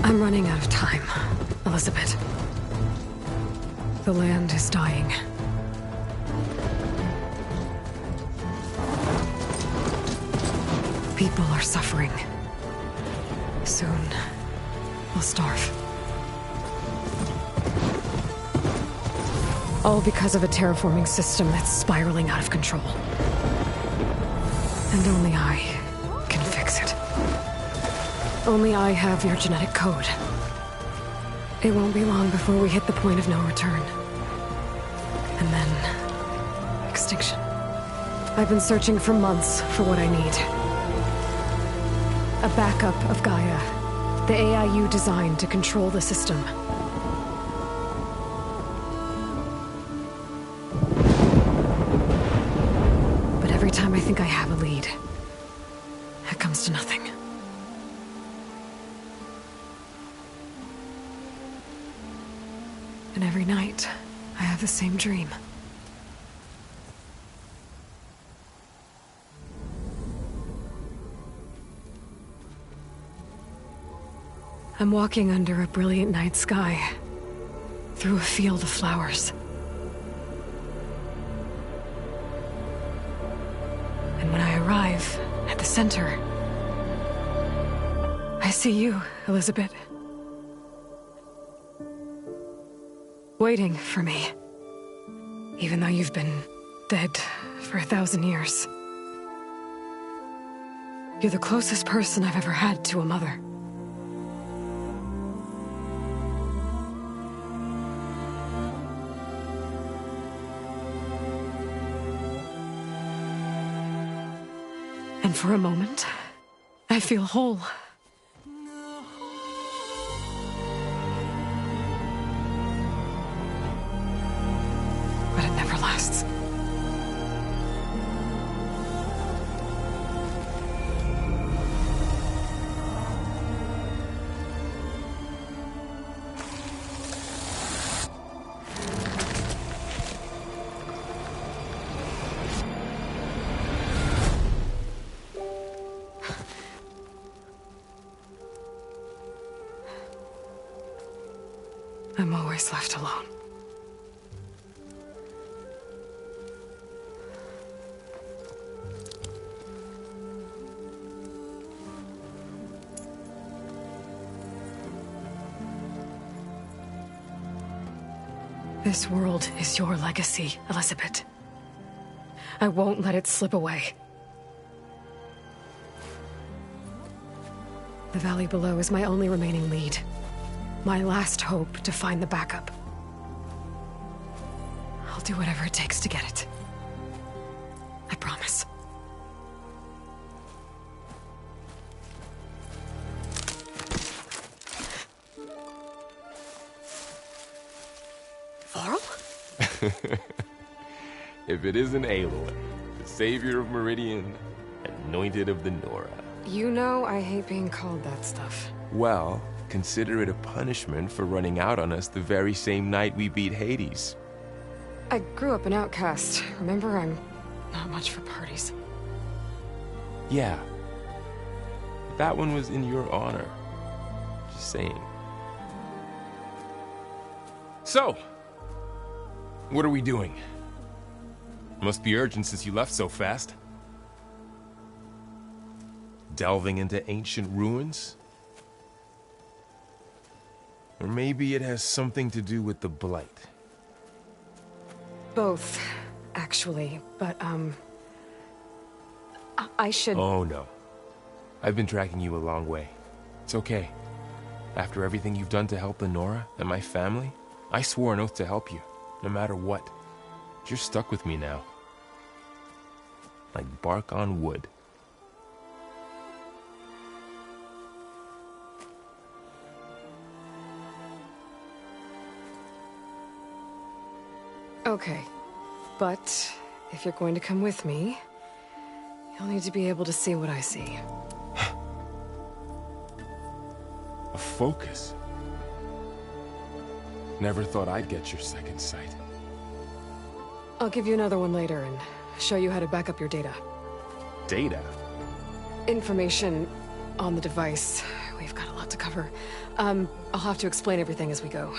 I'm running out of time, Elizabeth. The land is dying. People are suffering. Soon, we'll starve. All because of a terraforming system that's spiraling out of control. And only I can fix it. Only I have your genetic code. It won't be long before we hit the point of no return. And then... extinction. I've been searching for months for what I need. A backup of Gaia. The AI you designed to control the system. But every time I think I have a lead, it comes to nothing. And every night, I have the same dream. I'm walking under a brilliant night sky, through a field of flowers. And when I arrive at the center, I see you, Elizabeth. Waiting for me. Even though you've been dead for 1,000 years. You're the closest person I've ever had to a mother. And for a moment, I feel whole. But it never lasts. I'm always left alone. This world is your legacy, Elizabeth. I won't let it slip away. The valley below is my only remaining lead. My last hope to find the backup. I'll do whatever it takes to get it. I promise. Varl? If it isn't Aloy, the savior of Meridian, anointed of the Nora. You know I hate being called that stuff. Well, consider it a punishment for running out on us the very same night we beat Hades. I grew up an outcast. Remember, I'm not much for parties. Yeah. But that one was in your honor. Just saying. So, what are we doing? Must be urgent since you left so fast. Delving into ancient ruins? Or maybe it has something to do with the Blight. Both, actually, but, I should... Oh, no. I've been tracking you a long way. It's okay. After everything you've done to help the Nora and my family, I swore an oath to help you, no matter what. You're stuck with me now. Like bark on wood. Okay, but if you're going to come with me, you'll need to be able to see what I see. A focus? Never thought I'd get your second sight. I'll give you another one later and show you how to back up your data. Data? Information on the device we've got a lot to cover. I'll have to explain everything as we go.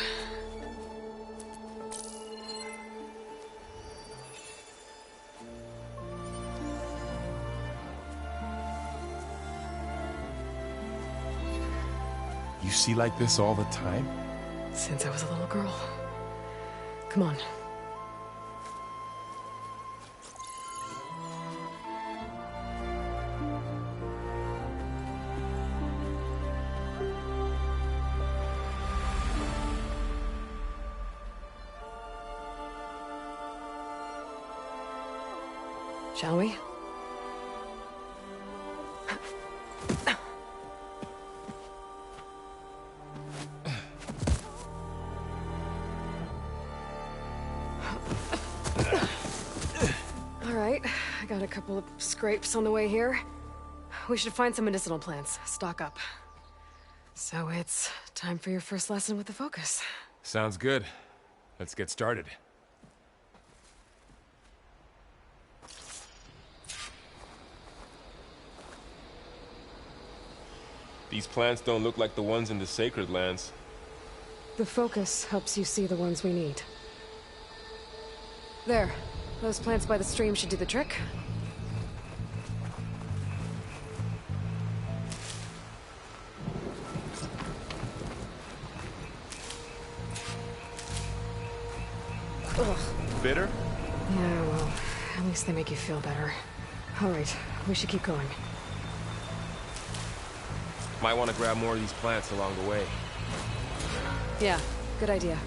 You see like this all the time? Since I was a little girl. Come on. Shall we? All right, I got a couple of scrapes on the way here. We should find some medicinal plants, stock up. So it's time for your first lesson with the Focus. Sounds good. Let's get started. These plants don't look like the ones in the Sacred Lands. The Focus helps you see the ones we need. There. Those plants by the stream should do the trick. Ugh. Bitter? Yeah, well, at least they make you feel better. All right, we should keep going. Might want to grab more of these plants along the way. Yeah, good idea.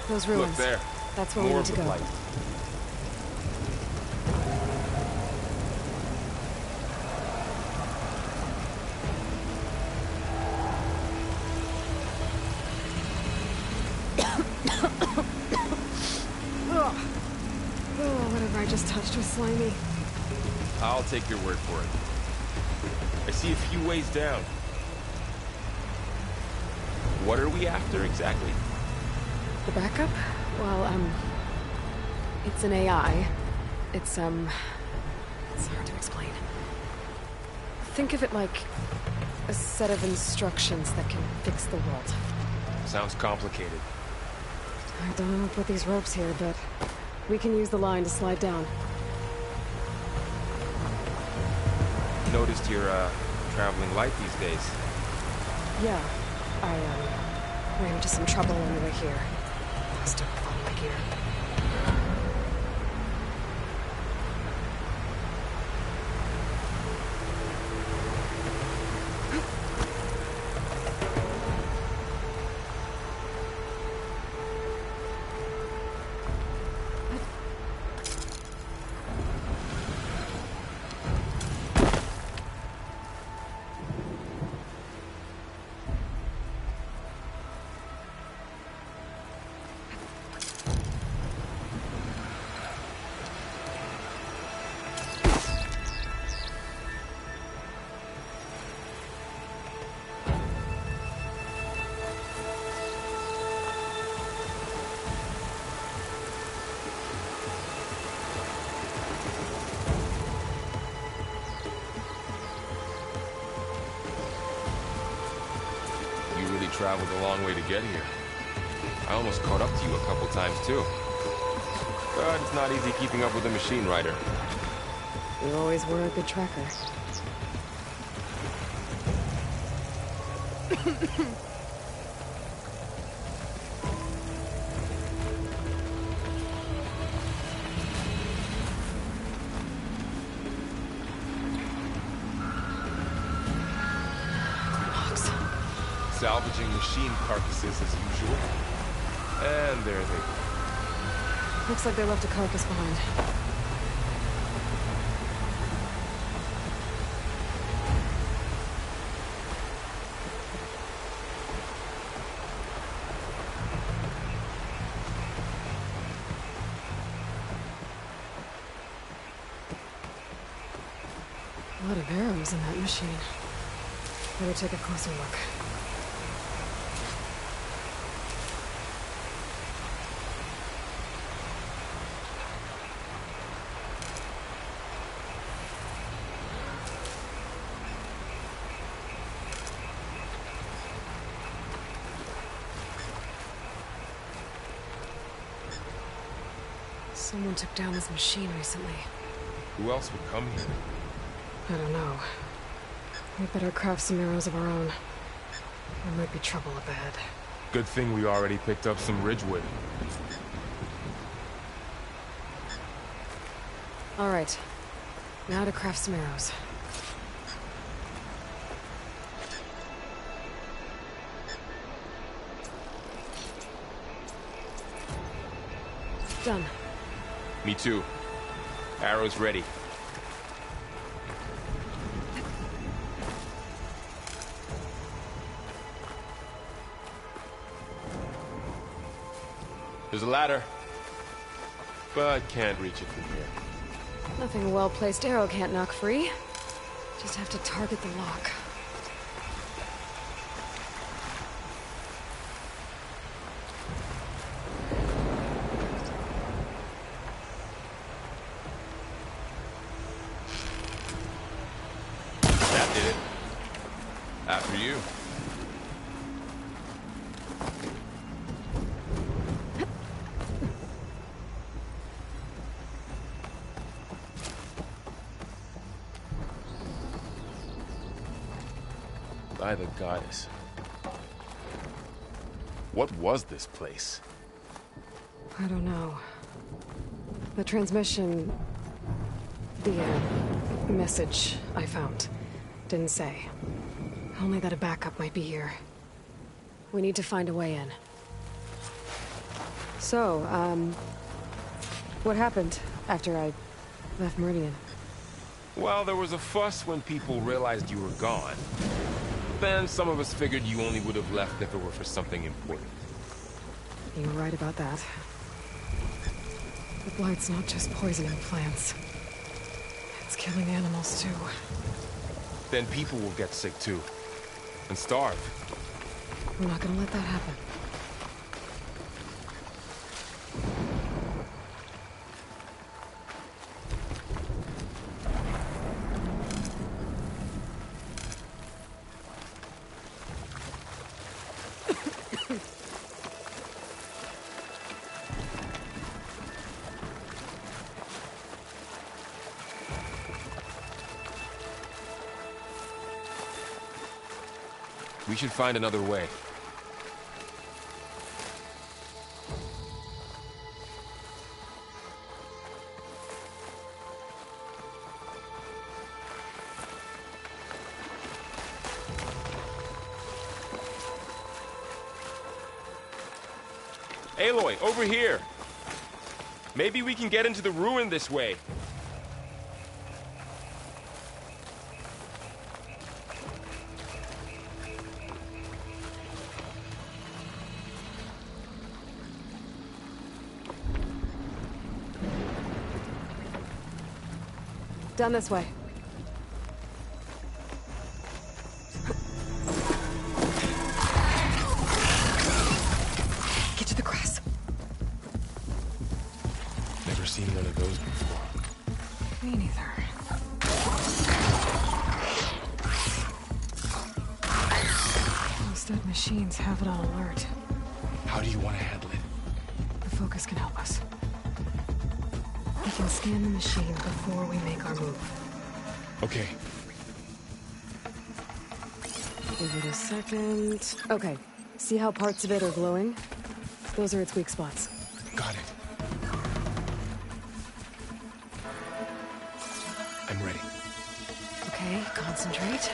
Those ruins. Look there. That's where we need to go. Light. Ugh. Oh, whatever I just touched was slimy. I'll take your word for it. I see a few ways down. What are we after exactly? The backup? Well, it's an AI. It's hard to explain. Think of it like a set of instructions that can fix the world. Sounds complicated. I don't know about these ropes here, but we can use the line to slide down. Noticed you're, traveling light these days. Yeah, I ran into some trouble on the way here. Lost all my gear. Traveled a long way to get here. I almost caught up to you a couple times too. But it's not easy keeping up with a machine rider. You always were a good tracker. Salvaging machine carcasses as usual. And there they go. Looks like they left a carcass behind. A lot of arrows in that machine. Better take a closer look. Someone took down this machine recently. Who else would come here? I don't know. We'd better craft some arrows of our own. There might be trouble up ahead. Good thing we already picked up some ridgewood. All right. Now to craft some arrows. Done. Me too. Arrows ready. There's a ladder, but can't reach it from here. Nothing a well-placed arrow can't knock free. Just have to target the lock. That did it. After you. By the goddess. What was this place? I don't know. The transmission... The, message I found didn't say. Only that a backup might be here. We need to find a way in. So, what happened after I left Meridian? Well, there was a fuss when people realized you were gone. Then some of us figured you only would have left if it were for something important. You were right about that. The blight's not just poisoning plants. It's killing animals, too. Then people will get sick too. And starve. We're not gonna let that happen. We should find another way. Aloy, over here! Maybe we can get into the ruin this way. Down this way. Get to the grass. Never seen one of those before. Me neither. Those dead machines have it on alert. How do you want to handle it? The focus can help us. We can scan the machine before we make our move. Okay. Give it a second. Okay. See how parts of it are glowing? Those are its weak spots. Got it. I'm ready. Okay, concentrate.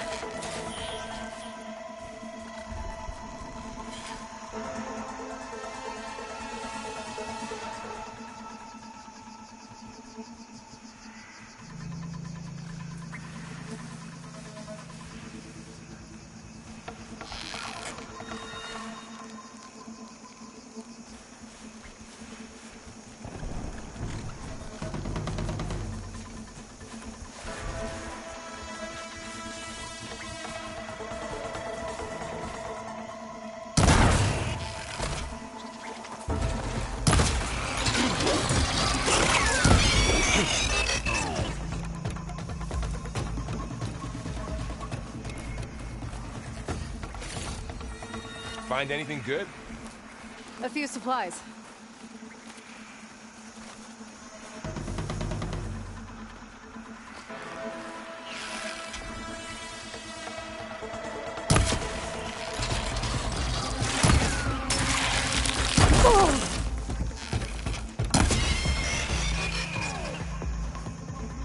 Find anything good? A few supplies.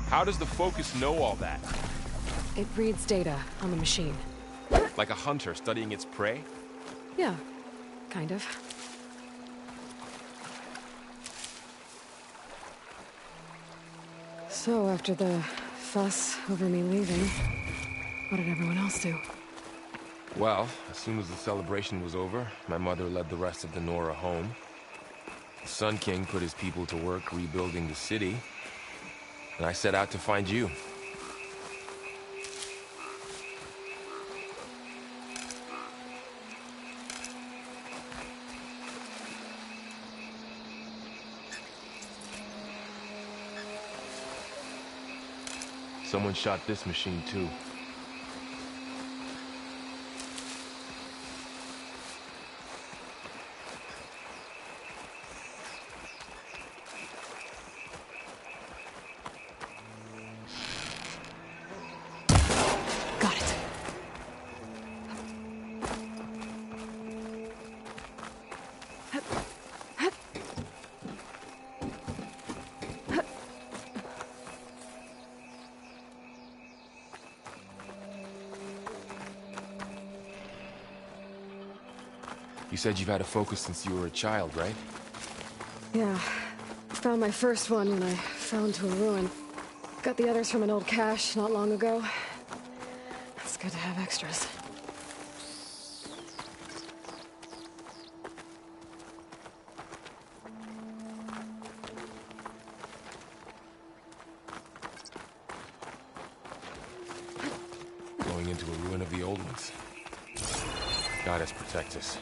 How does the Focus know all that? It reads data on the machine. Like a hunter studying its prey? Yeah, kind of. So, after the fuss over me leaving, what did everyone else do? Well, as soon as the celebration was over, my mother led the rest of the Nora home. The Sun King put his people to work rebuilding the city, and I set out to find you. Someone shot this machine too. Got it. You said you've had a Focus since you were a child, right? Yeah. Found my first one when I fell into a ruin. Got the others from an old cache not long ago. It's good to have extras. Going into a ruin of the old ones. Goddess protect us.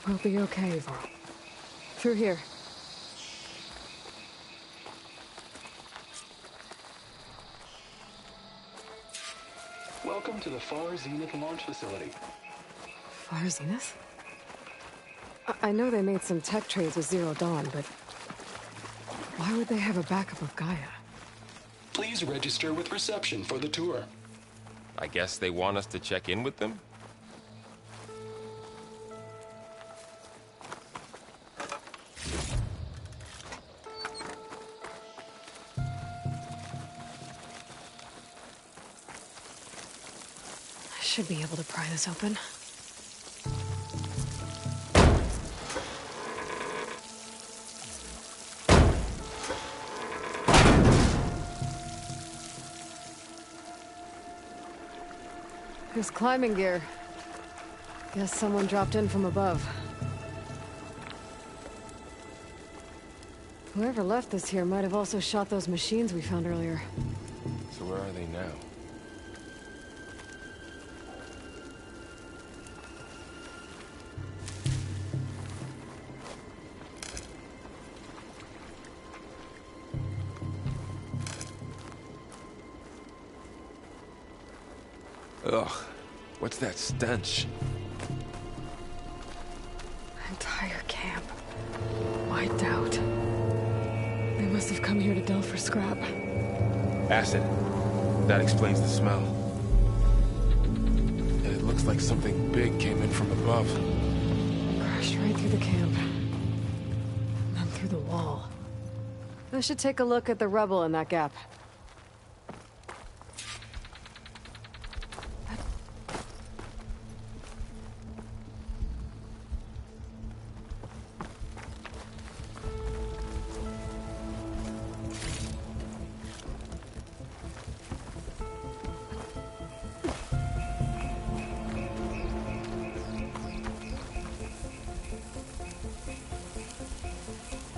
We'll be okay, Eivor. Through here. Welcome to the Far Zenith launch facility. Far Zenith? I know they made some tech trades with Zero Dawn, but why would they have a backup of Gaia? Please register with reception for the tour. I guess they want us to check in with them? I should be able to pry this open. There's climbing gear. Guess someone dropped in from above. Whoever left this here might have also shot those machines we found earlier. So where are they now? Ugh, what's that stench? Entire camp. Wiped out. They must have come here to delve for scrap. Acid. That explains the smell. And it Looks like something big came in from above. Crashed right through the camp. And then through the wall. I should take a look at the rubble in that gap.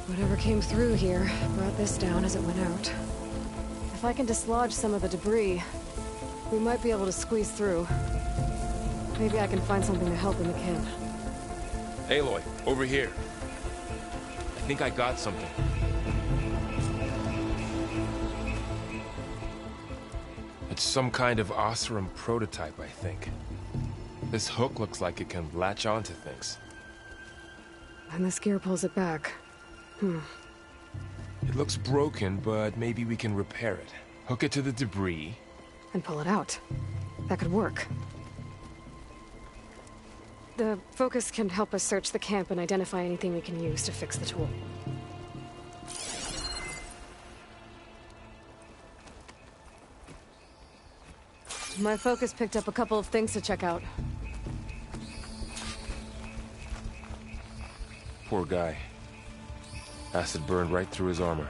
Whatever came through here brought this down as it went out. If I can dislodge some of the debris, we might be able to squeeze through. Maybe I can find something to help in the camp. Aloy, over here. I think I got something. It's some kind of Oseram prototype, I think. This hook looks like it can latch onto things. And this gear pulls it back. It looks broken, but maybe we can repair it. Hook it to the debris. And pull it out. That could work. The focus can help us search the camp and identify anything we can use to fix the tool. My focus picked up a couple of things to check out. Poor guy. Acid burned right through his armor.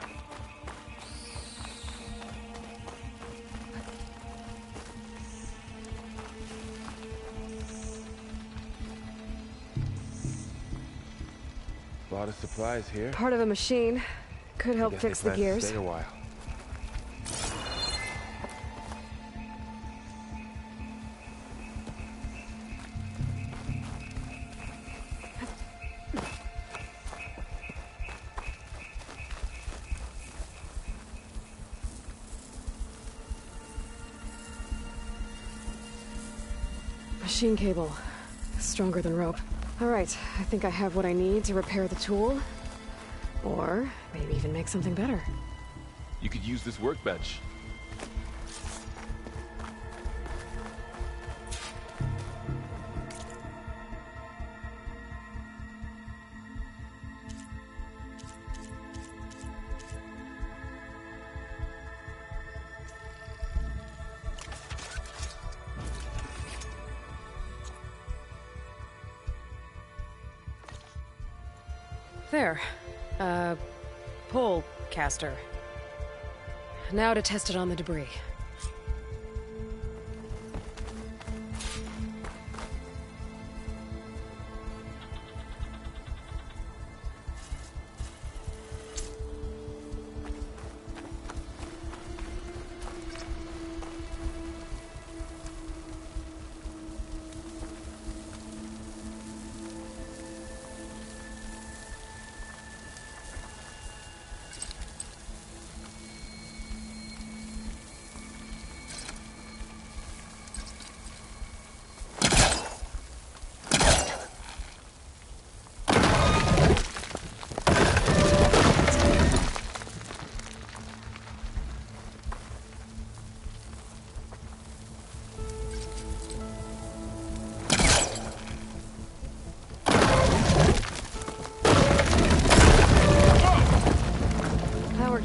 A lot of supplies here. Part of a machine. Could help Guess fix they the plan to gears. stay a while. Machine cable. Stronger than rope. Alright, I think I have what I need to repair the tool. Or maybe even make something better. You could use this workbench. There. Pole caster. Now to test it on the debris.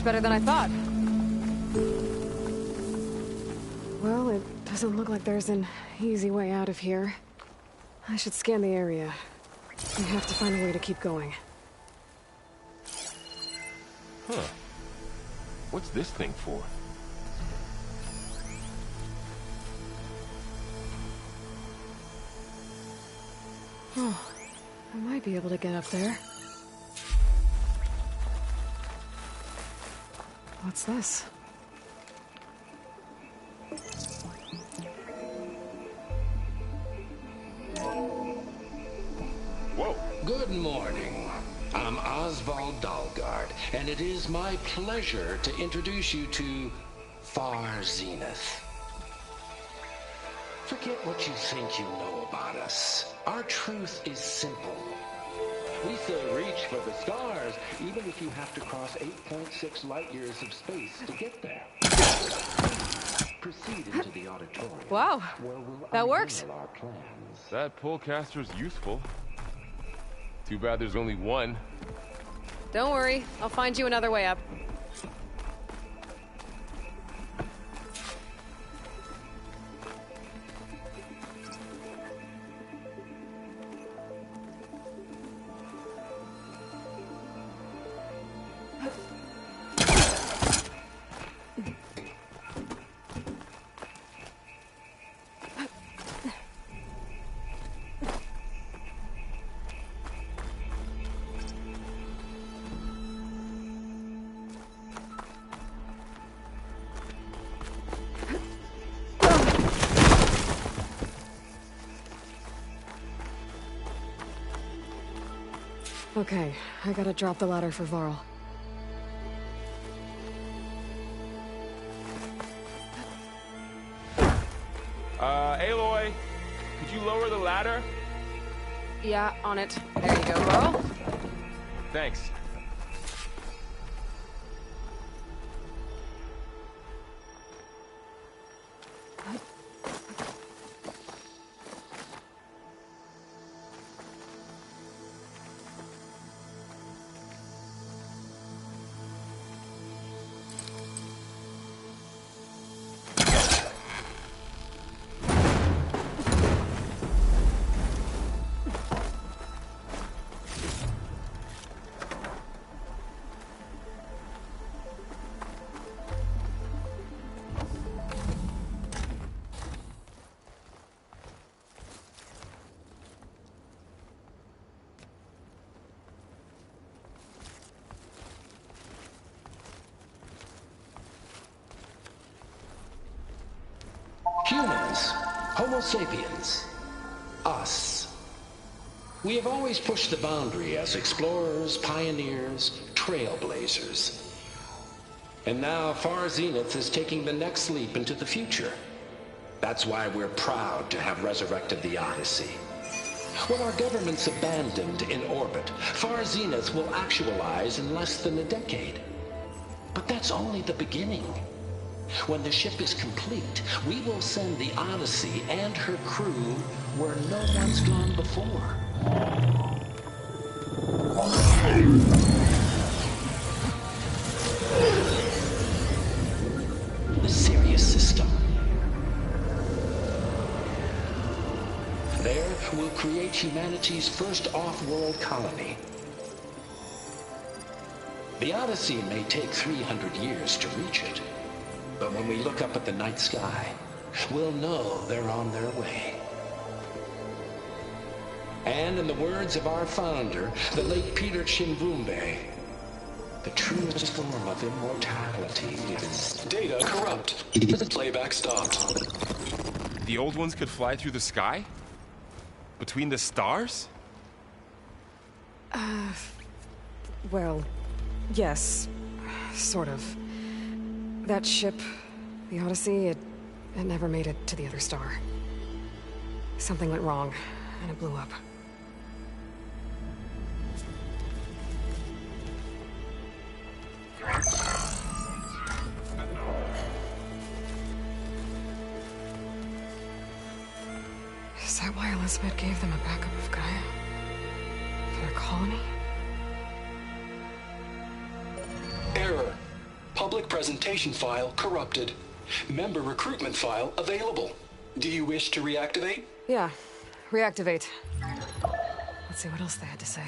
Better than I thought. Well, it doesn't look like there's an easy way out of here. I should scan the area. We have to find a way to keep going. Huh. What's this thing for? Oh, I might be able to get up there. What's this? Whoa! Good morning. I'm Oswald Dalgard, and it is my pleasure to introduce you to Far Zenith. Forget what you think you know about us. Our truth is simple. We say reach for the stars, even if you have to cross 8.6 light years of space to get there. proceed into the auditorium. Wow, Where we'll that works. unveil our plans. That pullcaster's useful. Too bad there's only one. Don't worry, I'll find you another way up. Okay, I gotta drop the ladder for Varl. Aloy, could you lower the ladder? Yeah, on it. There you go, Varl. Thanks. Humans, Homo sapiens, us. We have always pushed the boundary as explorers, pioneers, trailblazers. And now Far Zenith is taking the next leap into the future. That's why we're proud to have resurrected the Odyssey. When our government's abandoned in orbit, Far Zenith will actualize in less than a decade. But that's only the beginning. When the ship is complete, we will send the Odyssey and her crew where no one's gone before. The Sirius system. There, we'll create humanity's first off-world colony. The Odyssey may take 300 years to reach it. But when we look up at the night sky, we'll know they're on their way. And in the words of our founder, the late Peter Chimvumbe, the truest form of immortality is... Data corrupt. Playback stopped. The old ones could fly through the sky? Between the stars? Well, yes. Sort of. That ship, the Odyssey, it never made it to the other star. Something went wrong, and it blew up. Is that why Elizabeth gave them a backup of Gaia? For their colony? Error. Public presentation file corrupted. Member recruitment file available. Do you wish to reactivate? Yeah, reactivate. Let's see what else they had to say.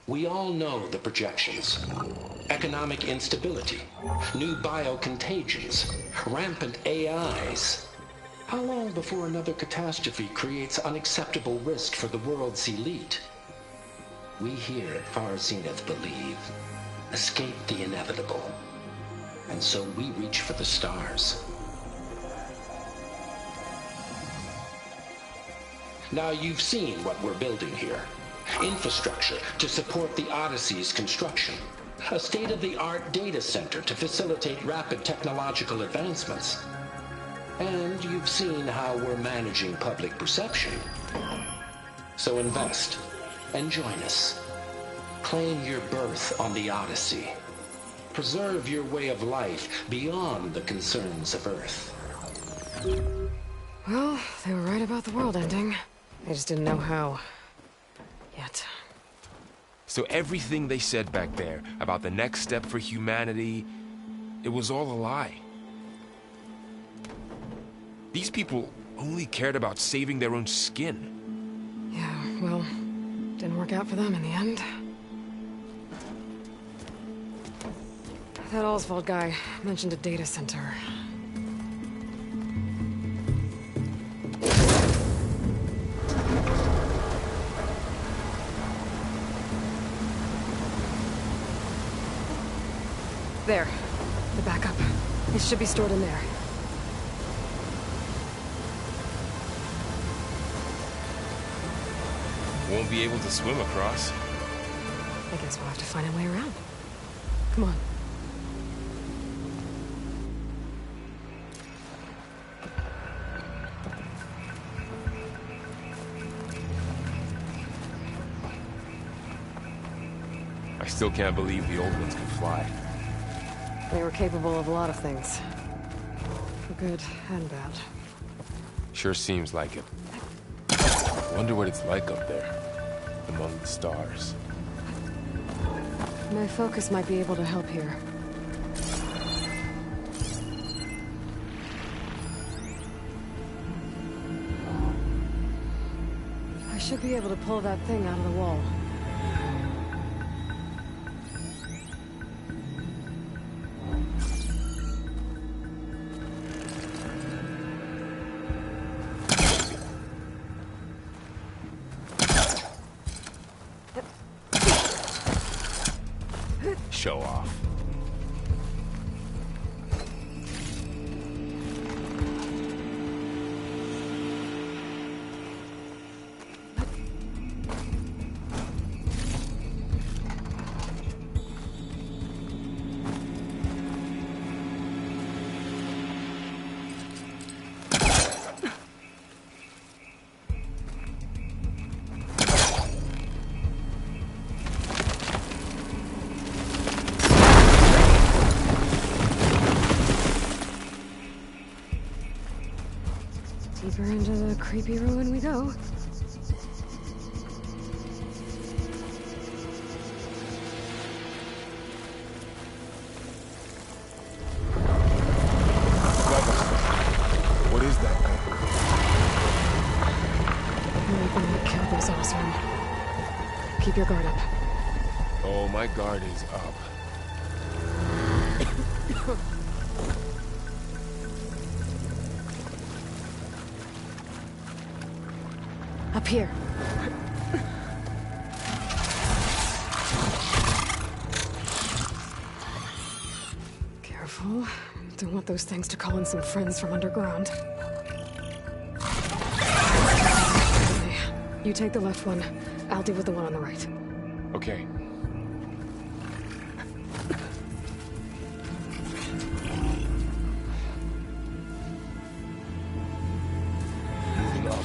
We all know the projections. Economic instability, new biocontagions, rampant AIs. How long before another catastrophe creates unacceptable risk for the world's elite? We here at Far Zenith believe, escape the inevitable. And so we reach for the stars. Now you've seen what we're building here. Infrastructure to support the Odyssey's construction. A state-of-the-art data center to facilitate rapid technological advancements. And you've seen how we're managing public perception. So invest. and join us. Claim your berth on the Odyssey. Preserve your way of life beyond the concerns of Earth. Well, they were right about the world ending. They just didn't know how. Yet. So everything they said back there about the next step for humanity, it was all a lie. These people only cared about saving their own skin. Yeah, well, didn't work out for them in the end. That Oswald guy mentioned a data center. There. The backup. It should be stored in there. Won't be able to swim across. I guess we'll have to find a way around. Come on. I still can't believe the old ones could fly. They were capable of a lot of things. For good and bad. Sure seems like it. Wonder what it's like up there, among the stars. My focus might be able to help here. I should be able to pull that thing out of the wall. Show off. Deeper into the creepy ruin we go. What is that thing? Anything that killed this Osram. Keep your guard up. Oh, my guard is up. Up here. Careful. Don't want those things to call in some friends from underground. You take the left one. I'll deal with the one on the right. Okay. Moving up.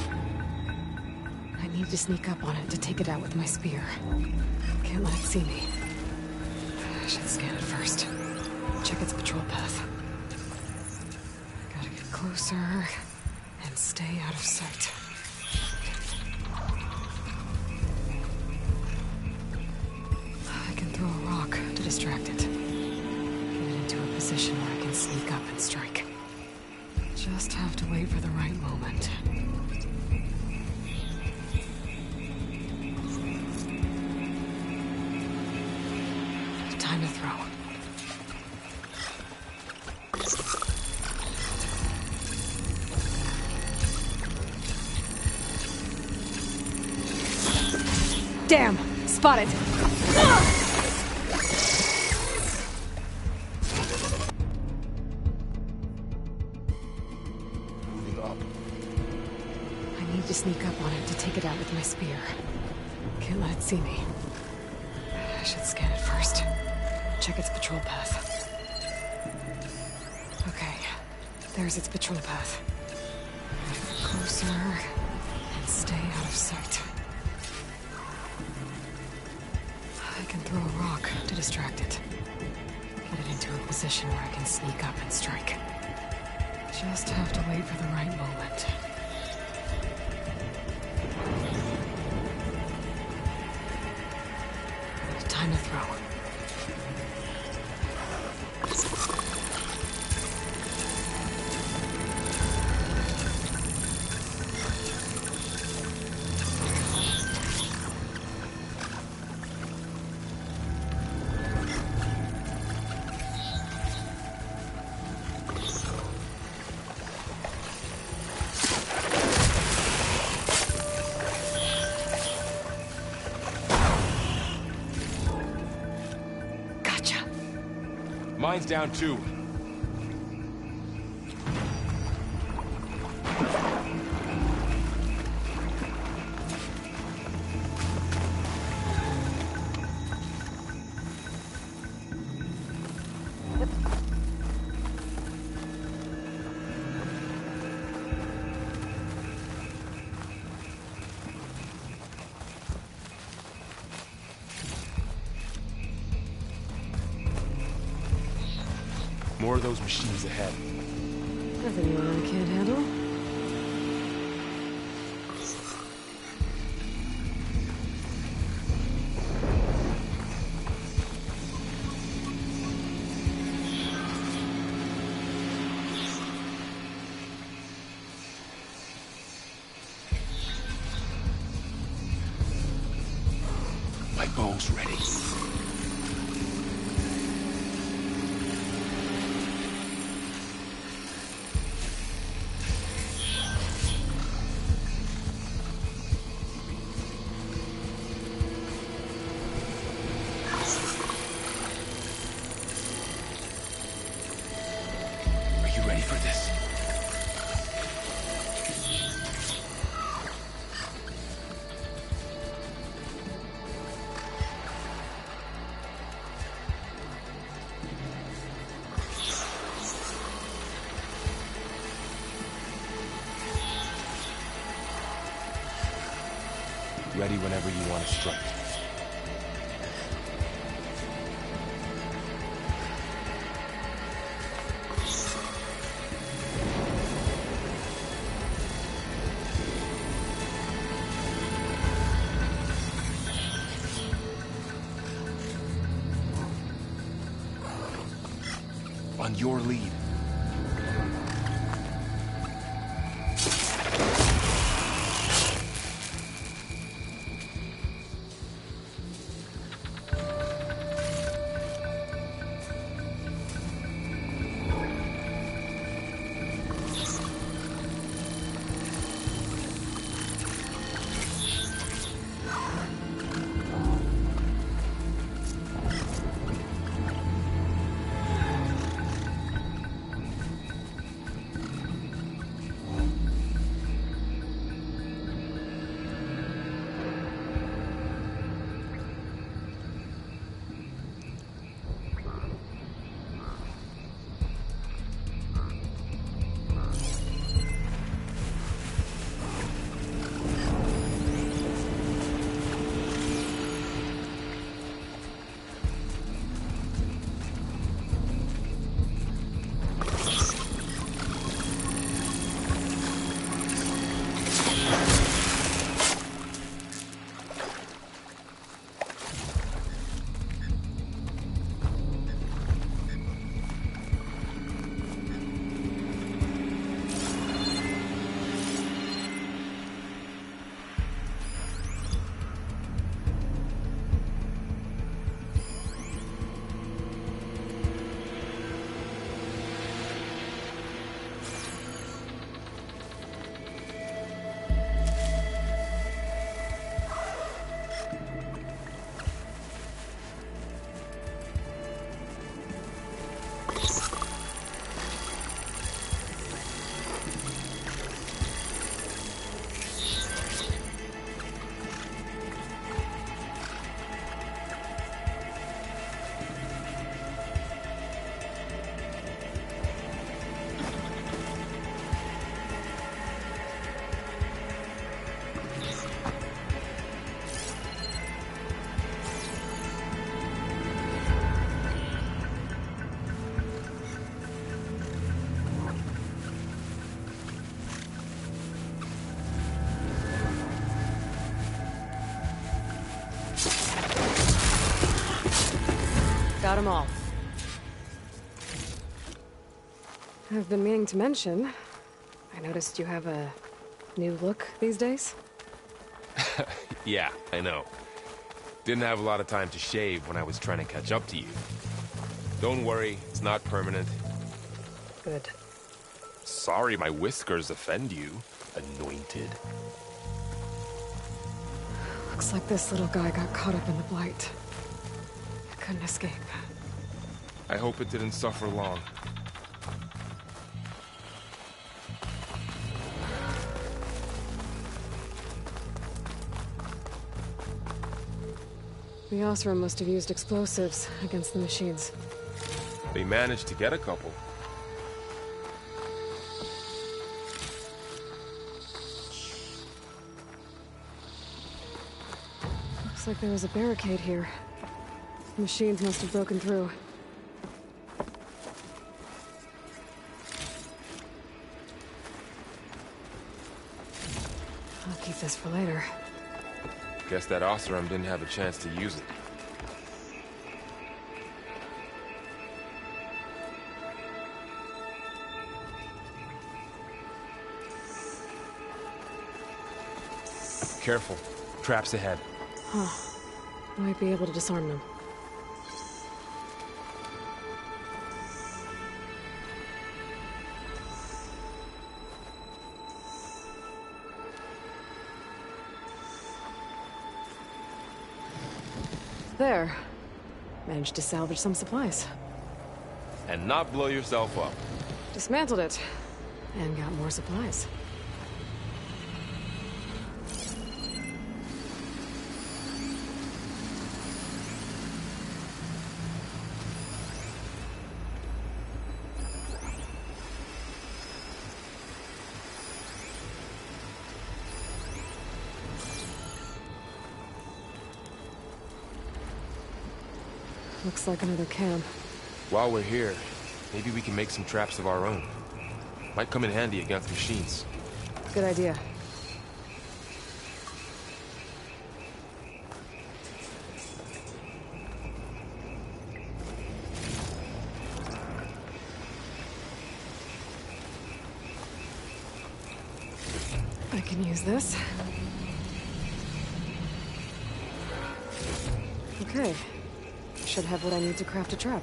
I need to sneak up on it to take it out with my spear. Can't let it see me. I should scan it first. Check its patrol path. Gotta get closer and stay out of sight. I can throw a rock to distract it. Get it into a position where I can sneak up and strike. Just have to wait for the right moment. Time to throw. Damn! Spotted! Moving up. I need to sneak up on it to take it out with my spear. Can't let it see me. I should scan it first. Check its patrol path. Okay, there's its patrol path. Closer and stay out of sight. can throw a rock to distract it. Get it into a position where I can sneak up and strike. Just have to wait for the right moment. Time to throw. Mine's down too. More of those machines ahead. Nothing you and I can't handle. My bow's ready. Ready for this? Ready whenever you want to strike. On your lead. them all. I've been meaning to mention, I noticed you have a new look these days. Yeah, I know. Didn't have a lot of time to shave when I was trying to catch up to you. Don't worry, it's not permanent. Good. Sorry my whiskers offend you, anointed. Looks like this little guy got caught up in the Blight. Couldn't escape. I hope it didn't suffer long. The Osram must have used explosives against the machines. They managed to get a couple. Looks like there was a barricade here. Machines must have broken through. I'll keep this for later. Guess that Osram didn't have a chance to use it. Careful. Traps ahead. Huh. Might be able to disarm them. There. Managed to salvage some supplies. And not blow yourself up. Dismantled it. And got more supplies. Looks like another camp. While we're here, maybe we can make some traps of our own. Might come in handy against machines. Good idea. I can use this. Okay. Should have what I need to craft a trap.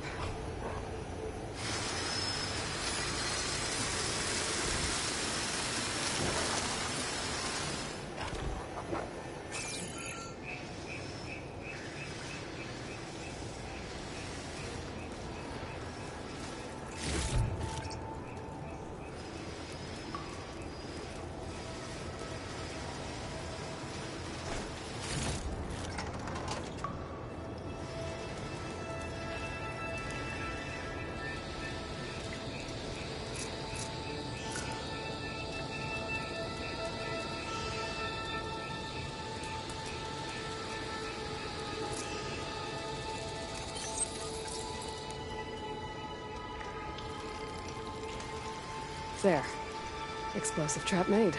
There. Explosive trap made.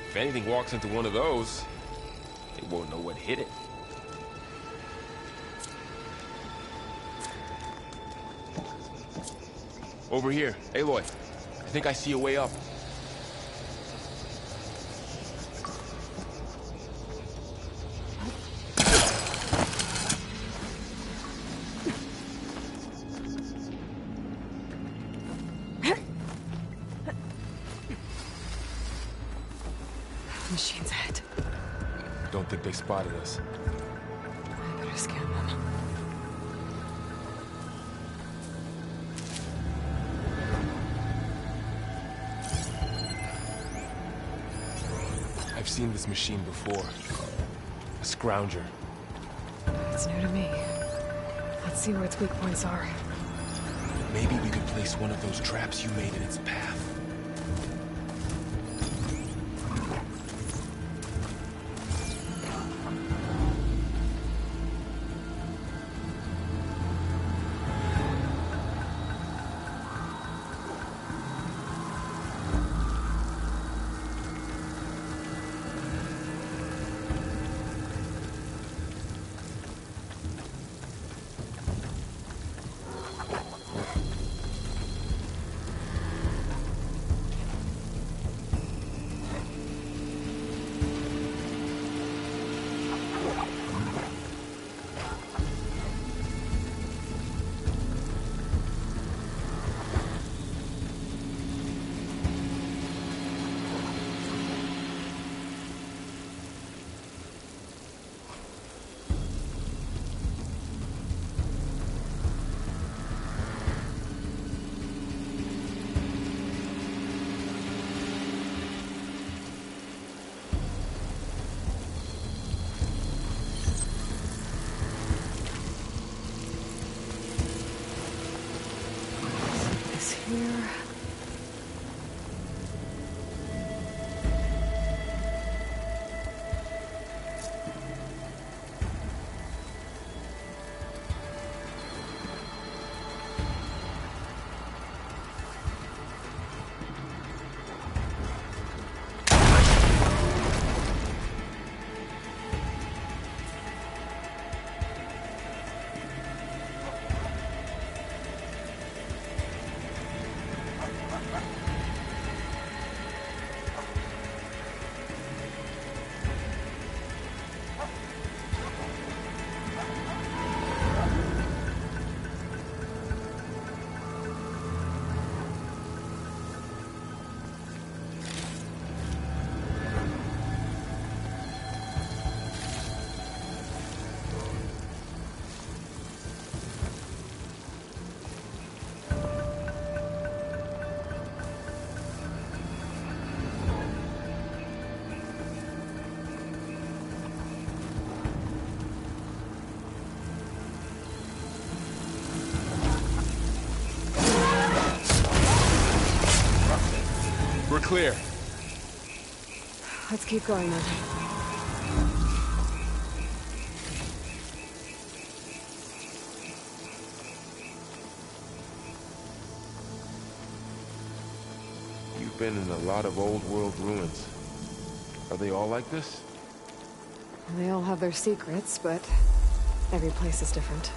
If anything walks into one of those, they won't know what hit it. Over here. Aloy, I think I see a way up. Machines ahead. Don't think they spotted us. I better scan them. I've seen this machine before. A scrounger. It's new to me. Let's see where its weak points are. Maybe we could place one of those traps you made in its path. clear. Let's keep going then. You've been in a lot of old world ruins. Are they all like this? They all have their secrets, but every place is different.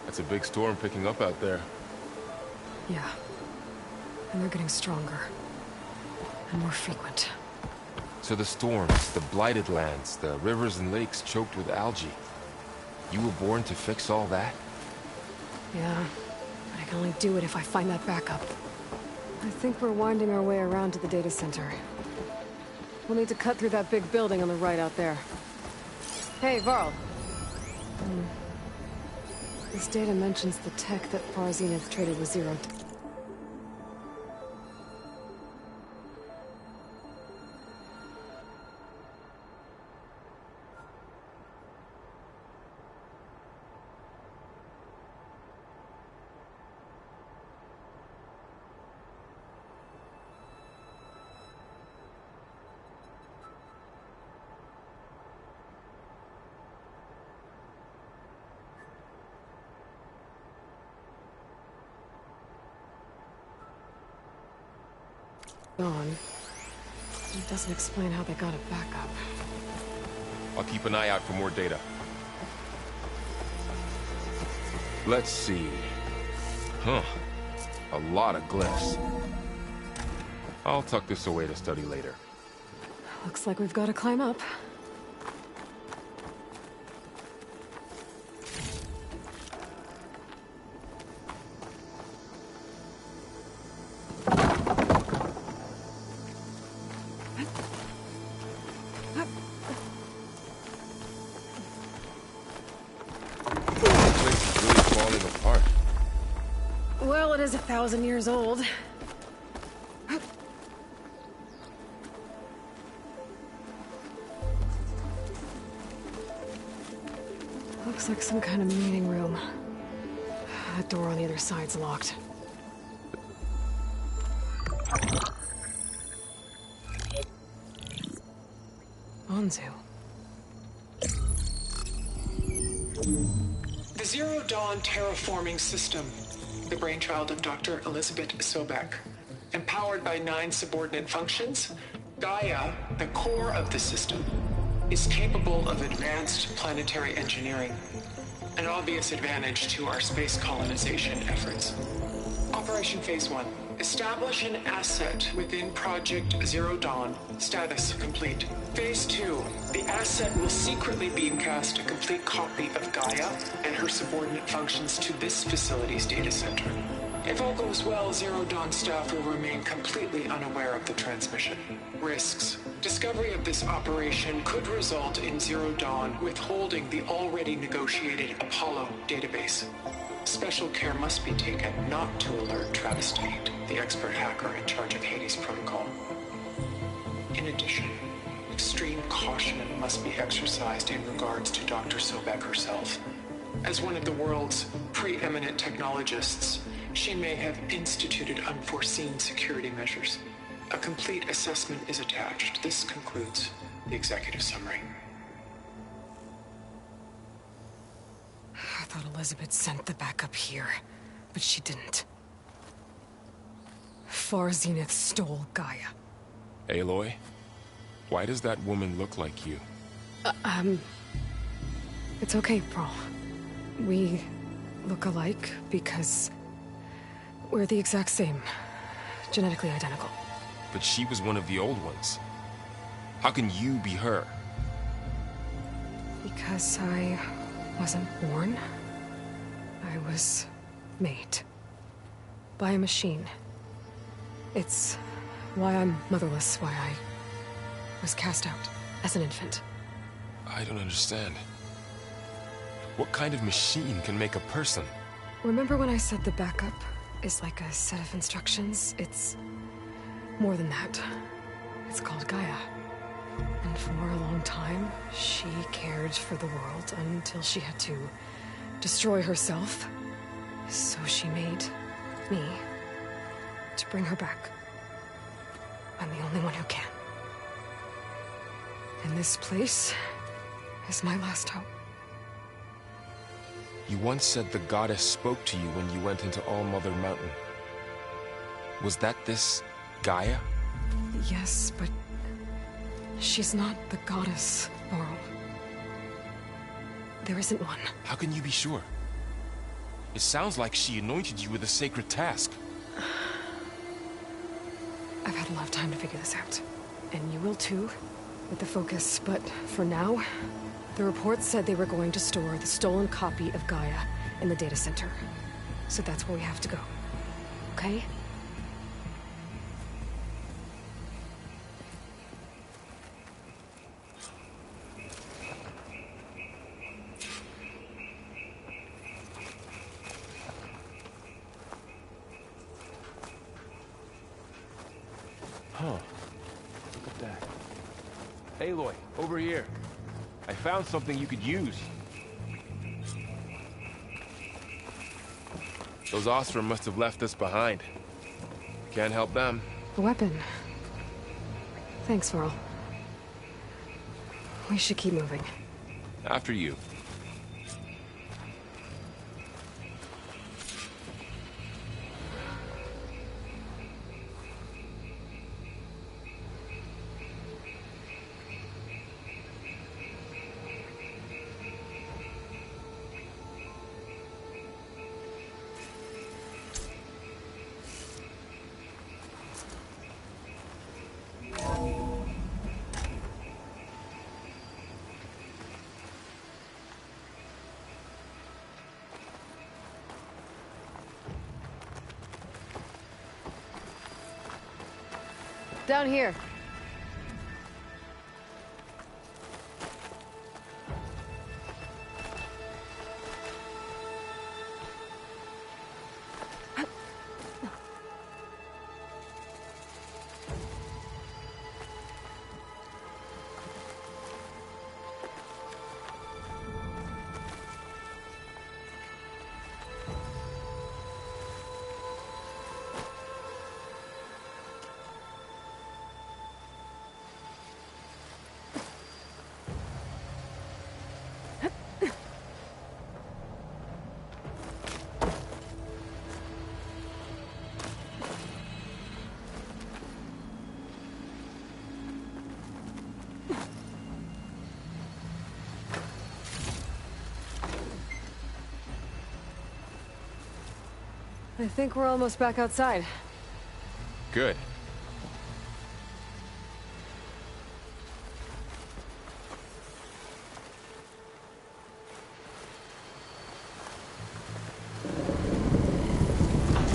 It's a big storm picking up out there. Yeah. And they're getting stronger. And more frequent. So the storms, the blighted lands, the rivers and lakes choked with algae. You were born to fix all that? Yeah. But I can only do it if I find that backup. I think we're winding our way around to the data center. We'll need to cut through that big building on the right out there. Hey, Varl. This data mentions the tech that Far Zenith traded with Zero. Gone. It doesn't explain how they got it back up. I'll keep an eye out for more data. Let's see. Huh. A lot of glyphs. I'll tuck this away to study later. Looks like we've got to climb up. Well, it is 1,000 years old. Looks like some kind of meeting room. That door on the other side's locked. Anzu. The Zero Dawn terraforming system, the brainchild of Dr. Elizabeth Sobek. Empowered by 9 subordinate functions, Gaia, the core of the system, is capable of advanced planetary engineering, an obvious advantage to our space colonization efforts. Operation Phase 1. Establish an asset within Project Zero Dawn. Status complete. Phase 2. The asset will secretly beamcast a complete copy of Gaia and her subordinate functions to this facility's data center. If all goes well, Zero Dawn staff will remain completely unaware of the transmission. Risks. Discovery of this operation could result in Zero Dawn withholding the already negotiated Apollo database. Special care must be taken not to alert Travis Tate, the expert hacker in charge of Hades Protocol. In addition, extreme caution must be exercised in regards to Dr. Sobek herself. As one of the world's preeminent technologists, she may have instituted unforeseen security measures. A complete assessment is attached. This concludes the executive summary. I thought Elizabeth sent the backup here, but she didn't. Far Zenith stole Gaia. Aloy, why does that woman look like you? It's okay, Pearl. We look alike because we're the exact same. Genetically identical. But she was one of the old ones. How can you be her? Because I wasn't born. I was made. By a machine. It's why I'm motherless, why I was cast out as an infant. I don't understand. What kind of machine can make a person? Remember when I said the backup is like a set of instructions? It's more than that. It's called Gaia. And for a long time, she cared for the world until she had to destroy herself. So she made me to bring her back. I'm the only one who can. And this place is my last hope. You once said the goddess spoke to you when you went into All-Mother Mountain. Was that this Gaia? Yes, but she's not the goddess, Laurel. There isn't one. How can you be sure? It sounds like she anointed you with a sacred task. I've had a lot of time to figure this out. And you will too, with the focus. But for now, the report said they were going to store the stolen copy of Gaia in the data center. So that's where we have to go. Okay? Huh. Look at that. Aloy, over here. I found something you could use. Those Ostrom must have left us behind. Can't help them. A weapon. Thanks, Laurel. We should keep moving. After you. Down here. I think we're almost back outside. Good.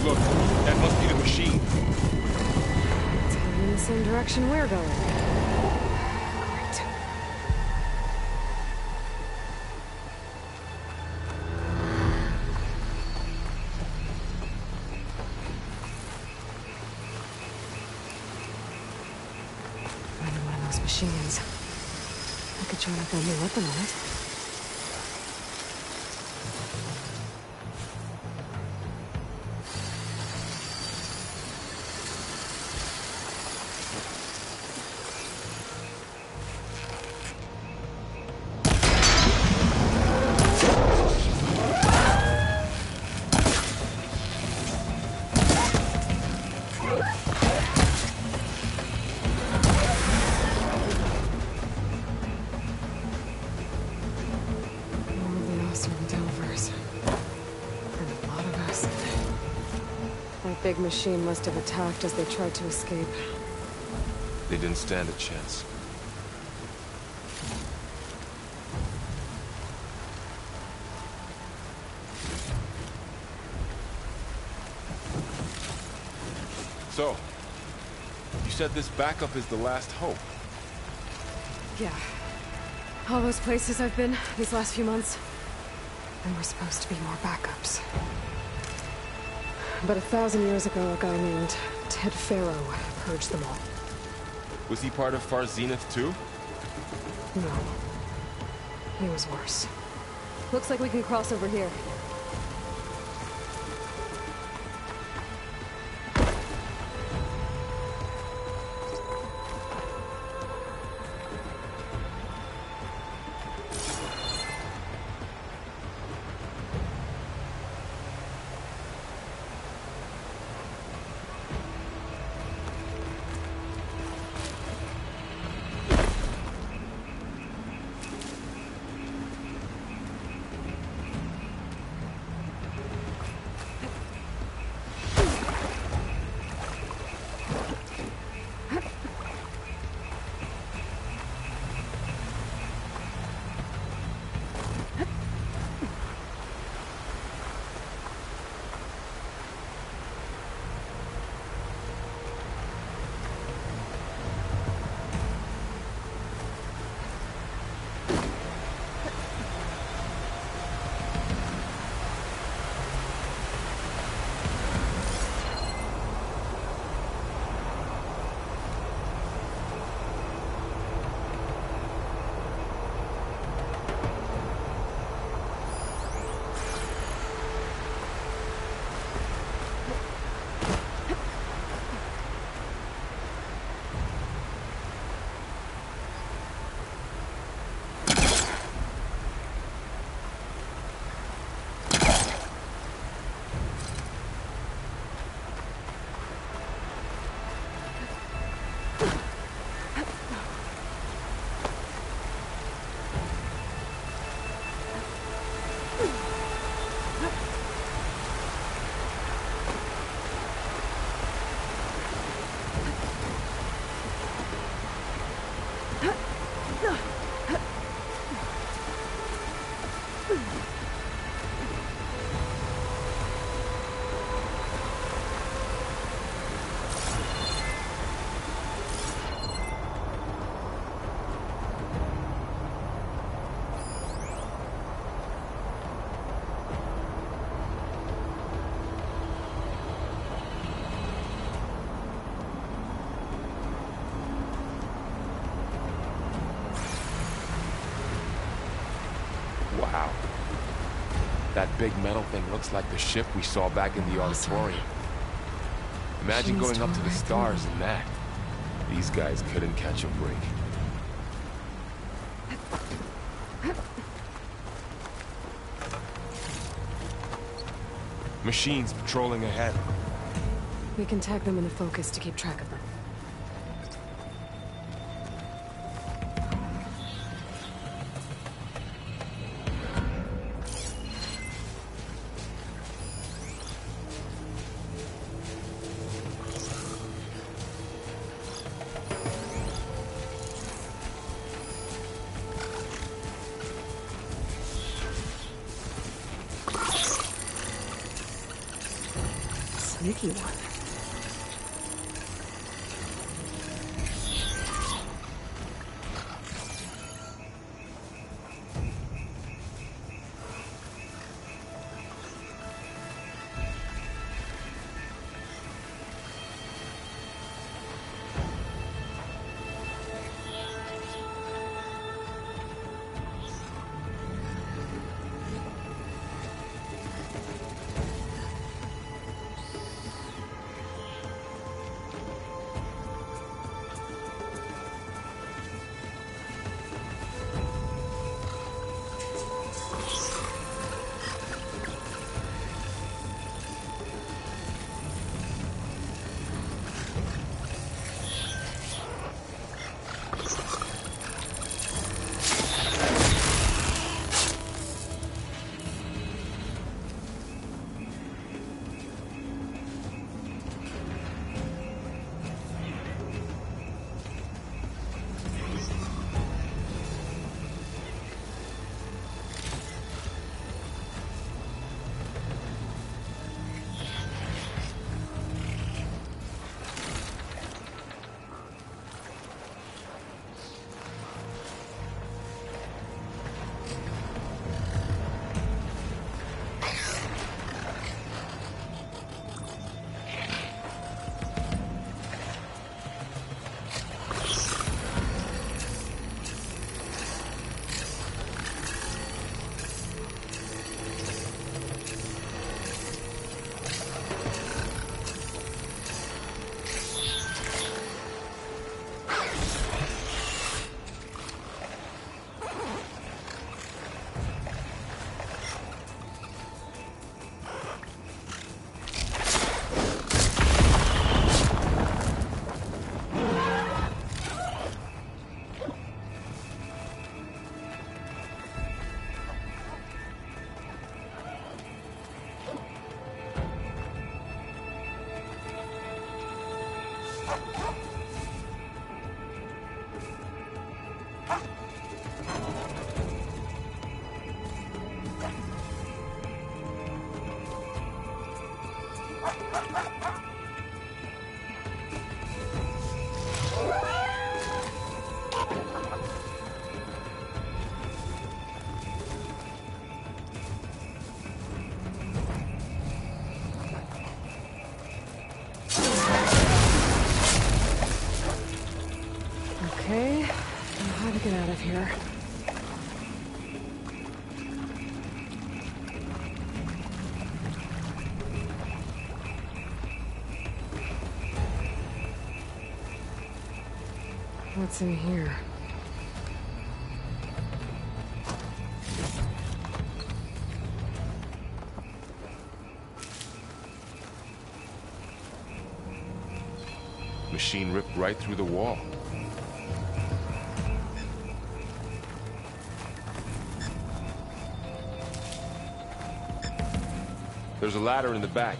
Look, that must be the machine. It's heading in the same direction we're going. Great. Another one of those machines. I could try out that new weapon on it. That big machine must have attacked as they tried to escape. They didn't stand a chance. So, you said this backup is the last hope. Yeah. All those places I've been these last few months. There were supposed to be more backups. But 1,000 years ago, a guy named Ted Faro purged them all. Was he part of Far Zenith too? No. He was worse. Looks like we can cross over here. Wow. That big metal thing looks like the ship we saw back in the auditorium. Imagine going up to the stars in that. These guys couldn't catch a break. Machines patrolling ahead. We can tag them in the focus to keep track of them. Sneaky one. Okay, now how to get out of here? What's in here? Machine ripped right through the wall. There's a ladder in the back.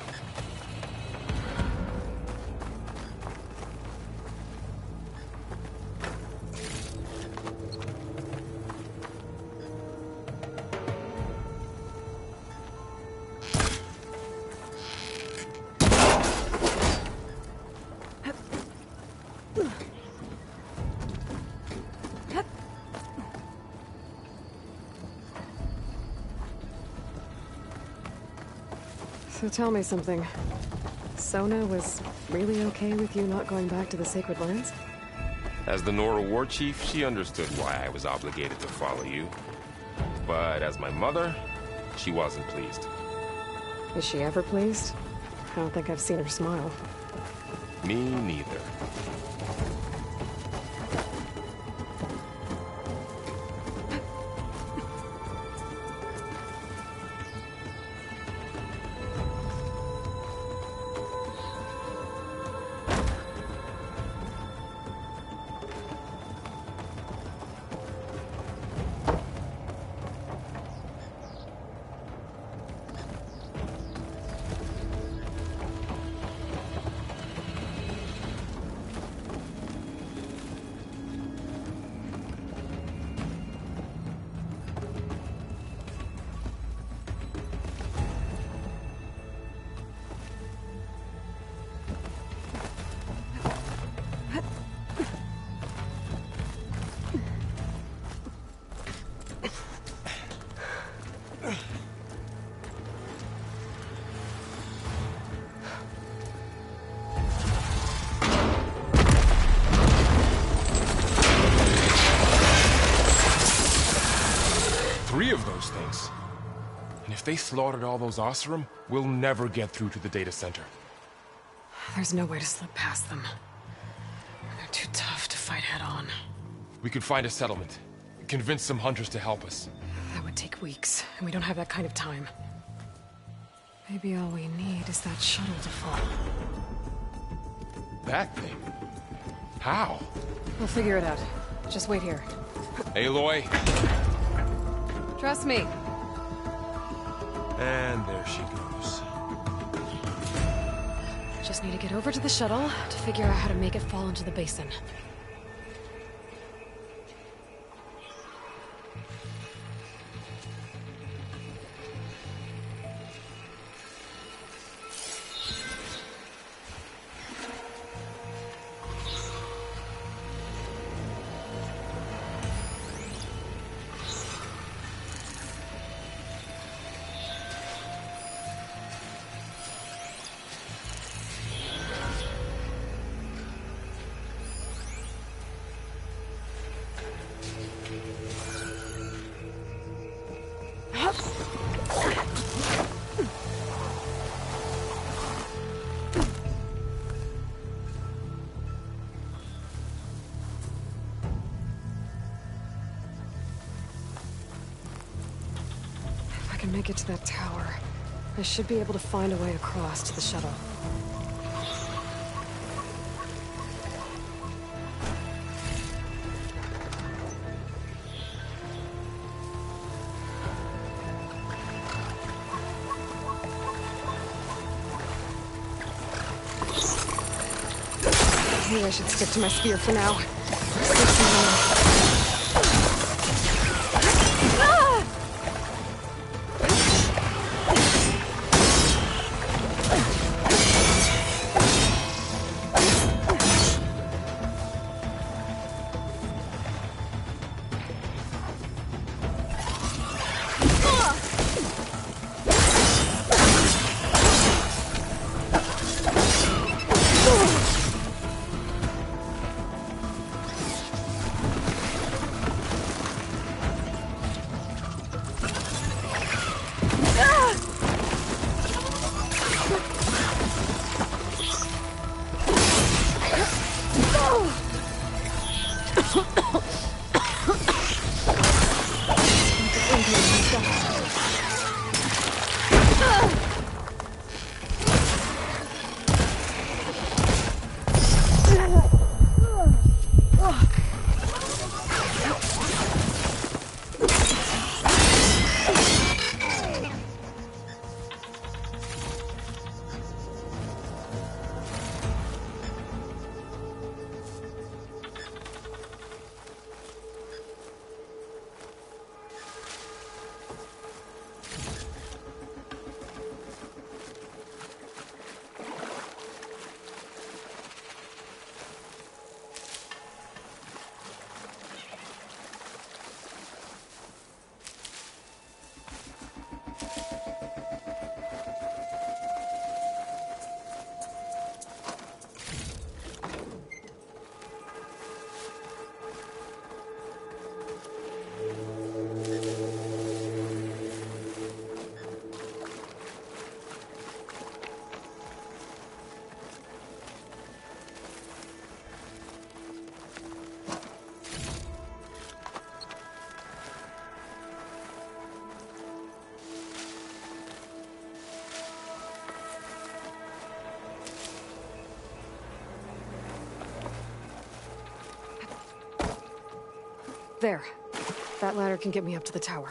So tell me something. Sona was really okay with you not going back to the Sacred Lands? As the Nora war chief, she understood why I was obligated to follow you. But as my mother, she wasn't pleased. Is she ever pleased? I don't think I've seen her smile. Me neither. Three of those things. And if they slaughtered all those Oseram, we'll never get through to the data center. There's no way to slip past them. They're too tough to fight head-on. We could find a settlement. Convince some hunters to help us. That would take weeks, and we don't have that kind of time. Maybe all we need is that shuttle to fall. That thing? How? We'll figure it out. Just wait here. Aloy. Trust me. And there she goes. Just need to get over to the shuttle to figure out how to make it fall into the basin. If I can make it to that tower, I should be able to find a way across to the shuttle. Maybe I should stick to my spear for now. Stick to my... There. That ladder can get me up to the tower.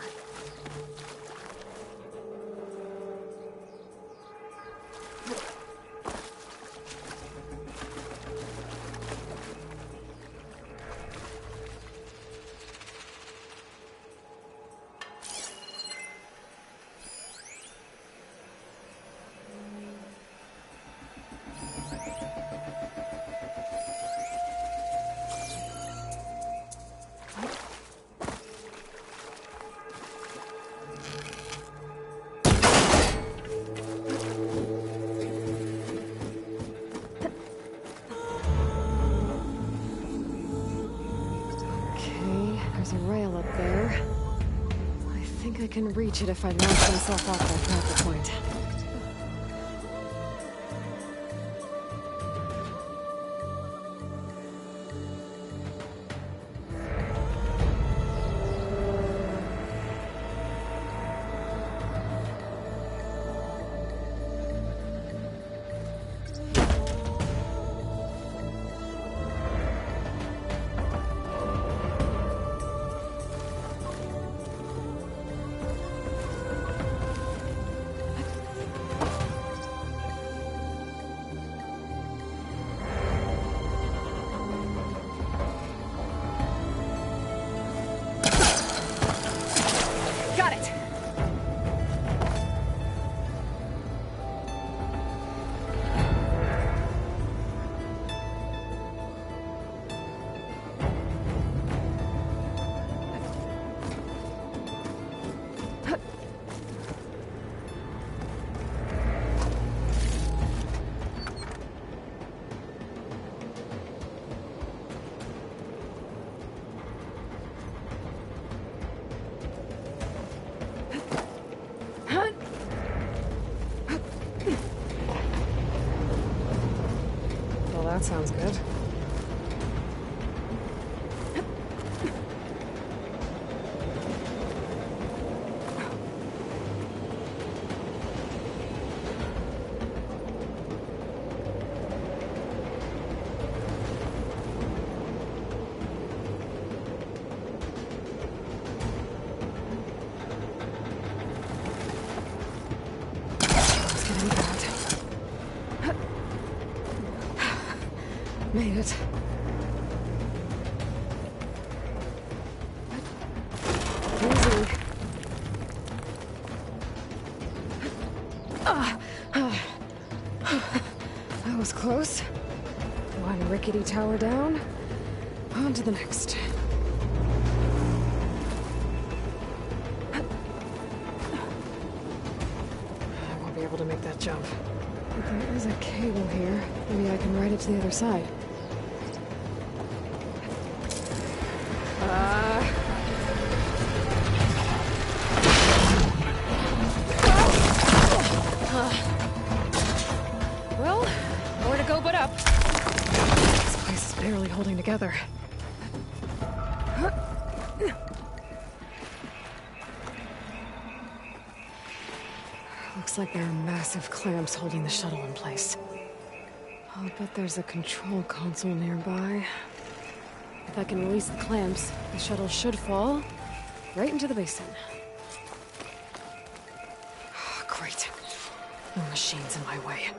There's a rail up there. I think I can reach it if I launch myself off that grapple point. That sounds good. Made it. Easy. That was close. One rickety tower down. On to the next. I won't be able to make that jump. But there is a cable here. Maybe I can ride it to the other side. Well, more to go but up. This place is barely holding together. Looks like there are massive clamps holding the shuttle in place. I'll bet there's a control console nearby. If I can release the clamps, the shuttle should fall right into the basin. Great. No machines in my way.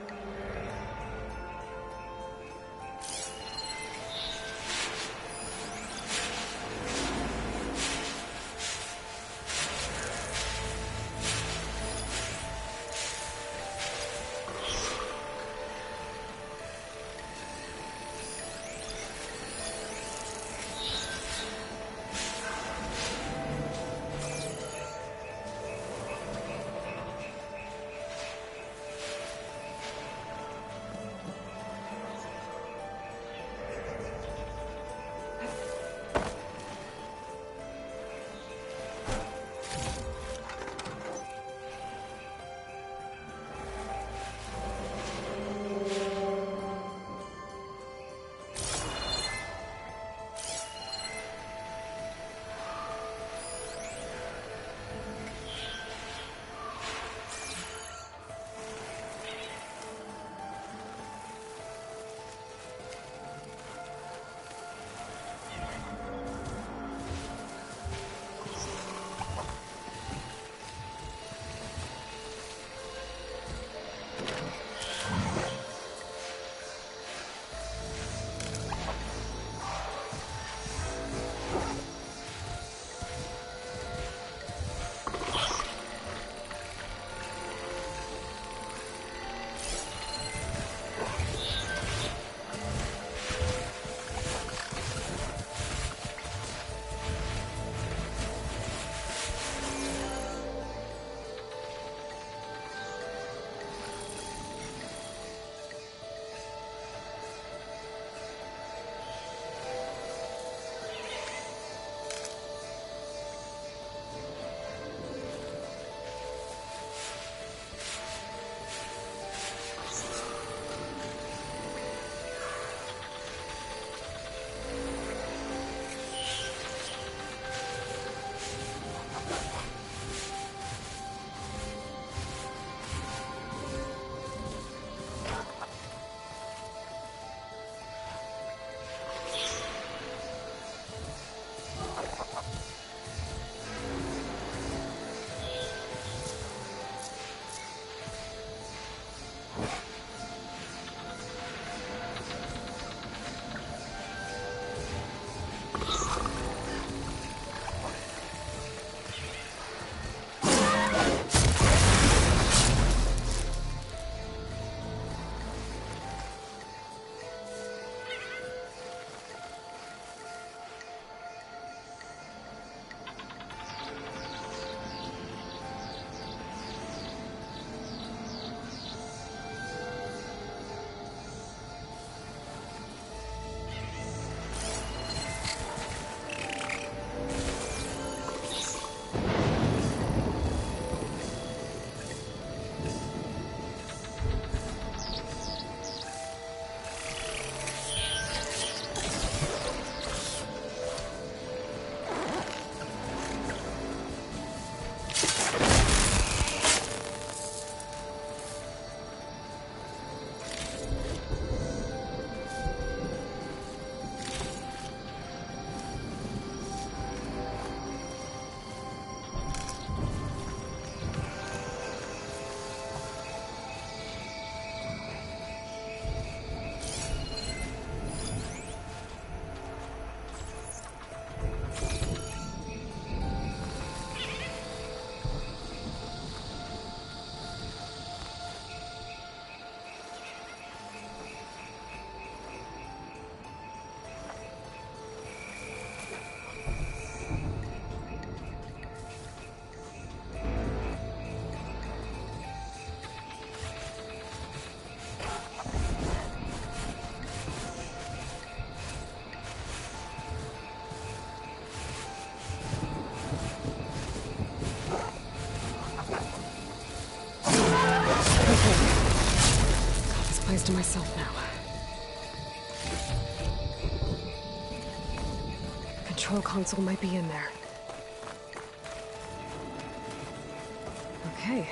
control console might be in there. Okay.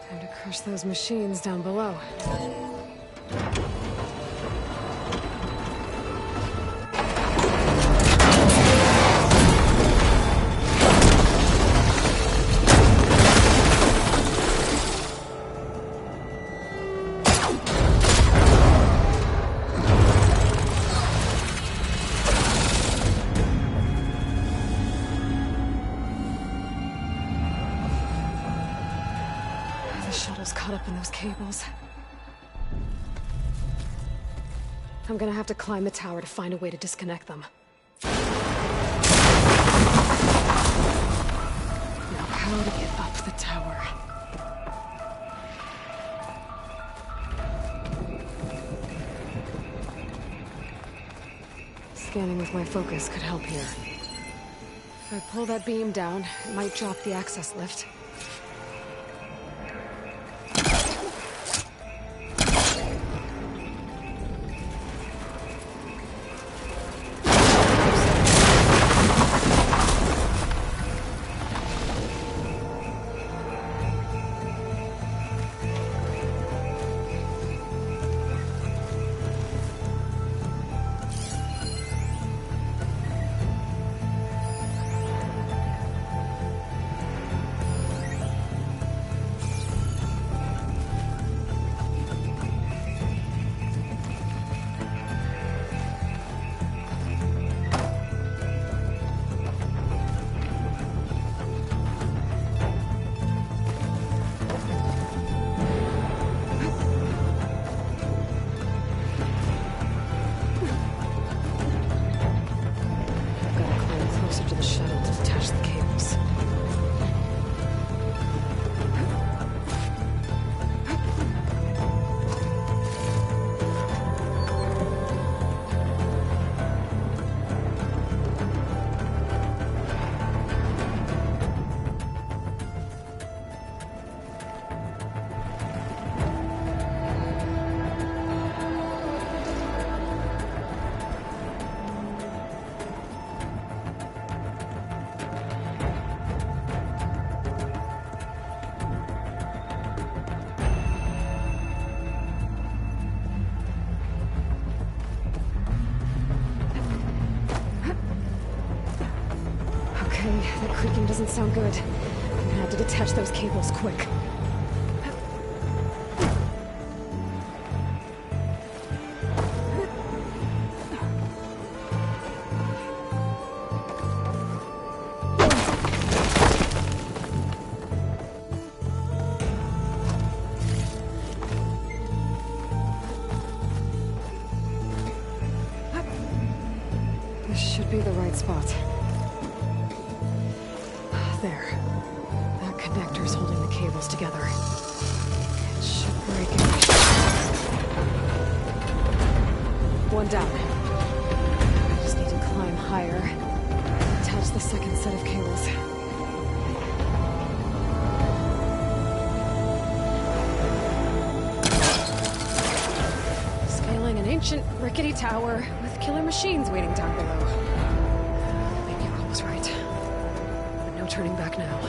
Time to crush those machines down below. Cables. I'm gonna have to climb the tower to find a way to disconnect them. Now, how to get up the tower? Scanning with my focus could help here. If I pull that beam down, it might drop the access lift. That creaking doesn't sound good. I'm gonna have to detach those cables quick. This should be the right spot. There. That connector's holding the cables together. It should break it. One down. I just need to climb higher. Attach the second set of cables. Scaling an ancient, rickety tower with killer machines waiting down below. Maybe Earl was right. No turning back now.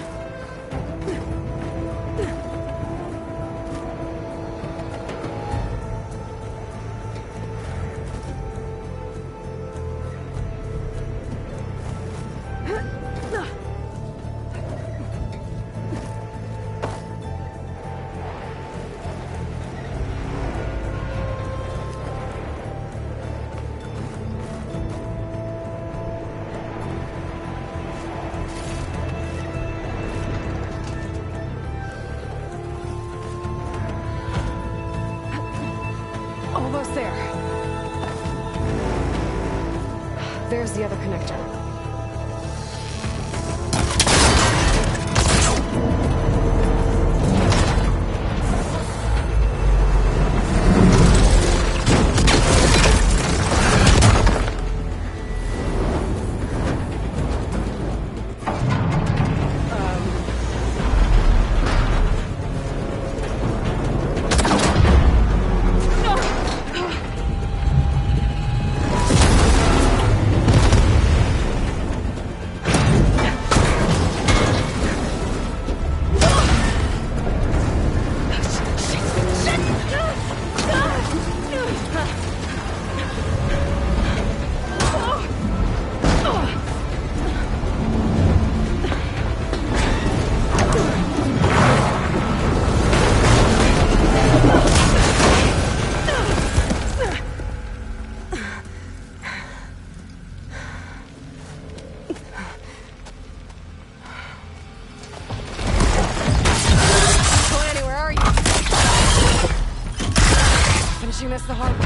Almost there. There's the other connector.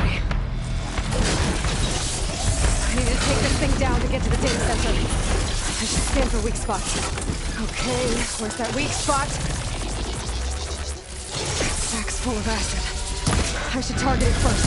way. I need to take this thing down to get to the data center. I should scan for weak spots. Okay, where's that weak spot? Sack's full of acid. I should target it first.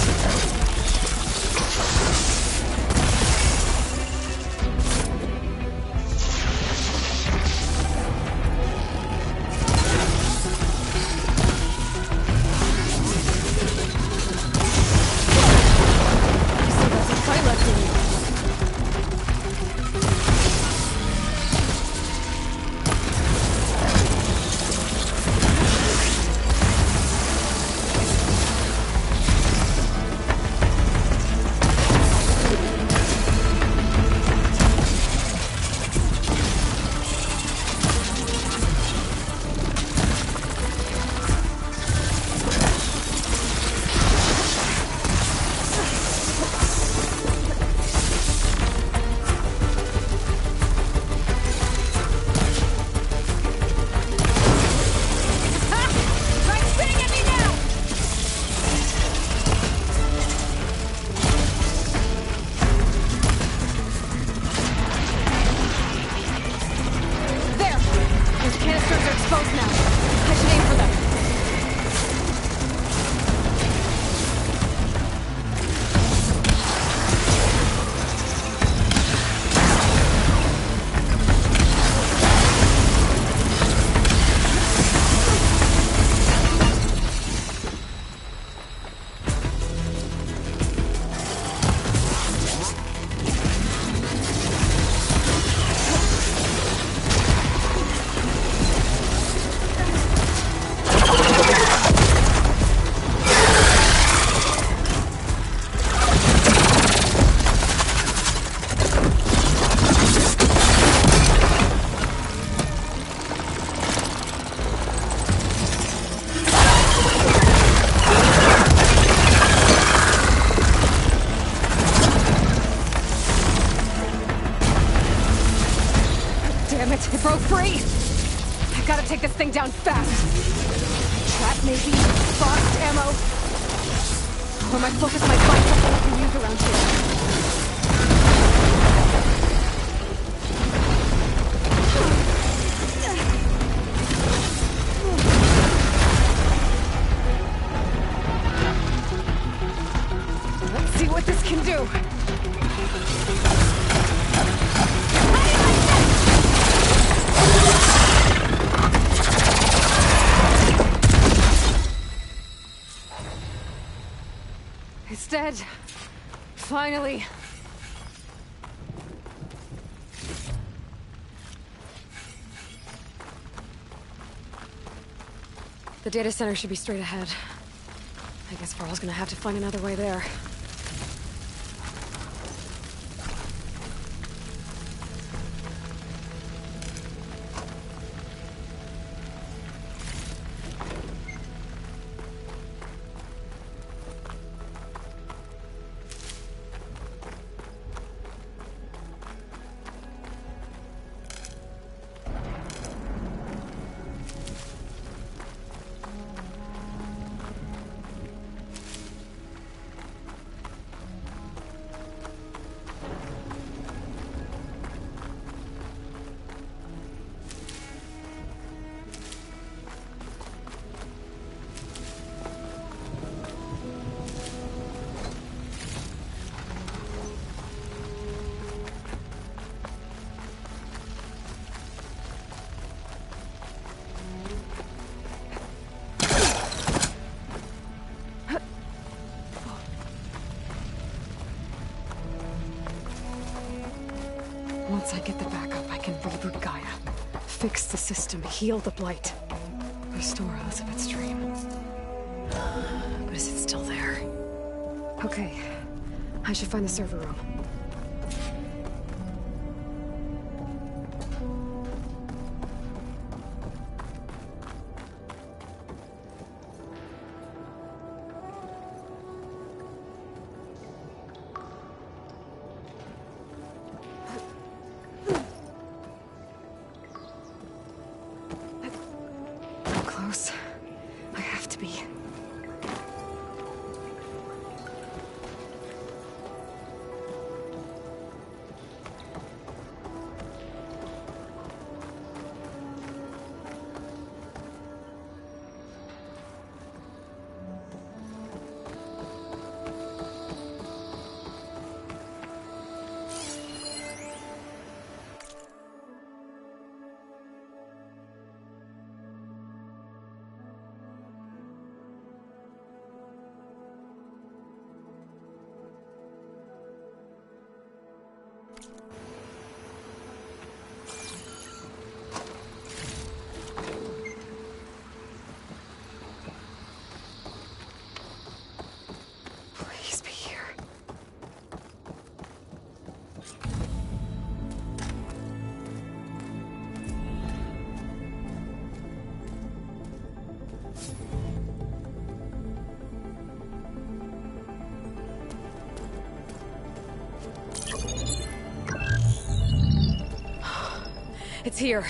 Take this thing down fast. Trap maybe? Boxed ammo? Or my focus might find something I can use around here. Let's see what this can do. It's dead. Finally. The data center should be straight ahead. I guess Varl's gonna have to find another way there. Once I get the backup, I can reboot Gaia. Fix the system, heal the Blight. Restore Elizabeth's dream. But is it still there? Okay. I should find the server room. I have to be. It's here.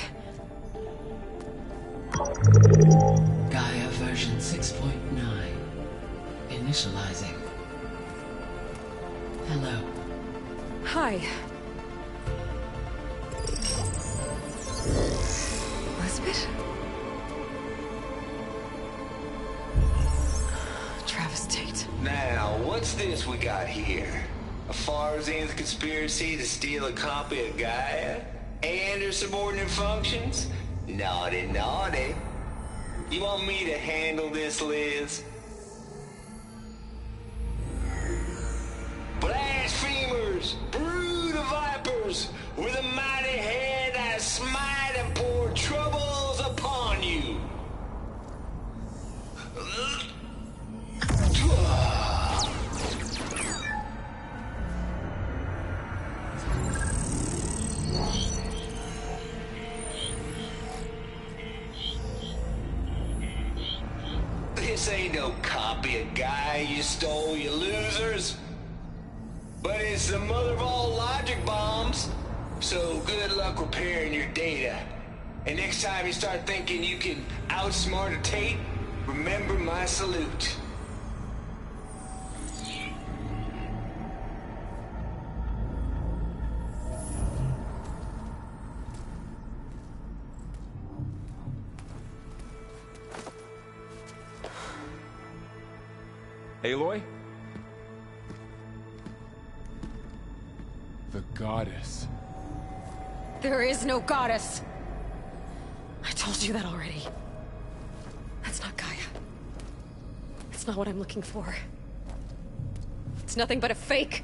Gaia version 6.9. Initializing. Hello. Hi. Elizabeth? Travis Tate. Now, what's this we got here? A Farzian's conspiracy to steal a copy of Gaia? And her subordinate functions? Naughty, naughty. You want me to handle this, Liz? Blasphemers! Brood of vipers! With a mighty hand I smite and pour troubles upon you! This ain't no copy of Gaia you stole, you losers. But it's the mother of all logic bombs. So good luck repairing your data. And next time you start thinking you can outsmart a Tate, remember my salute. Aloy? The goddess. There is no goddess. I told you that already. That's not Gaia. It's not what I'm looking for. It's nothing but a fake.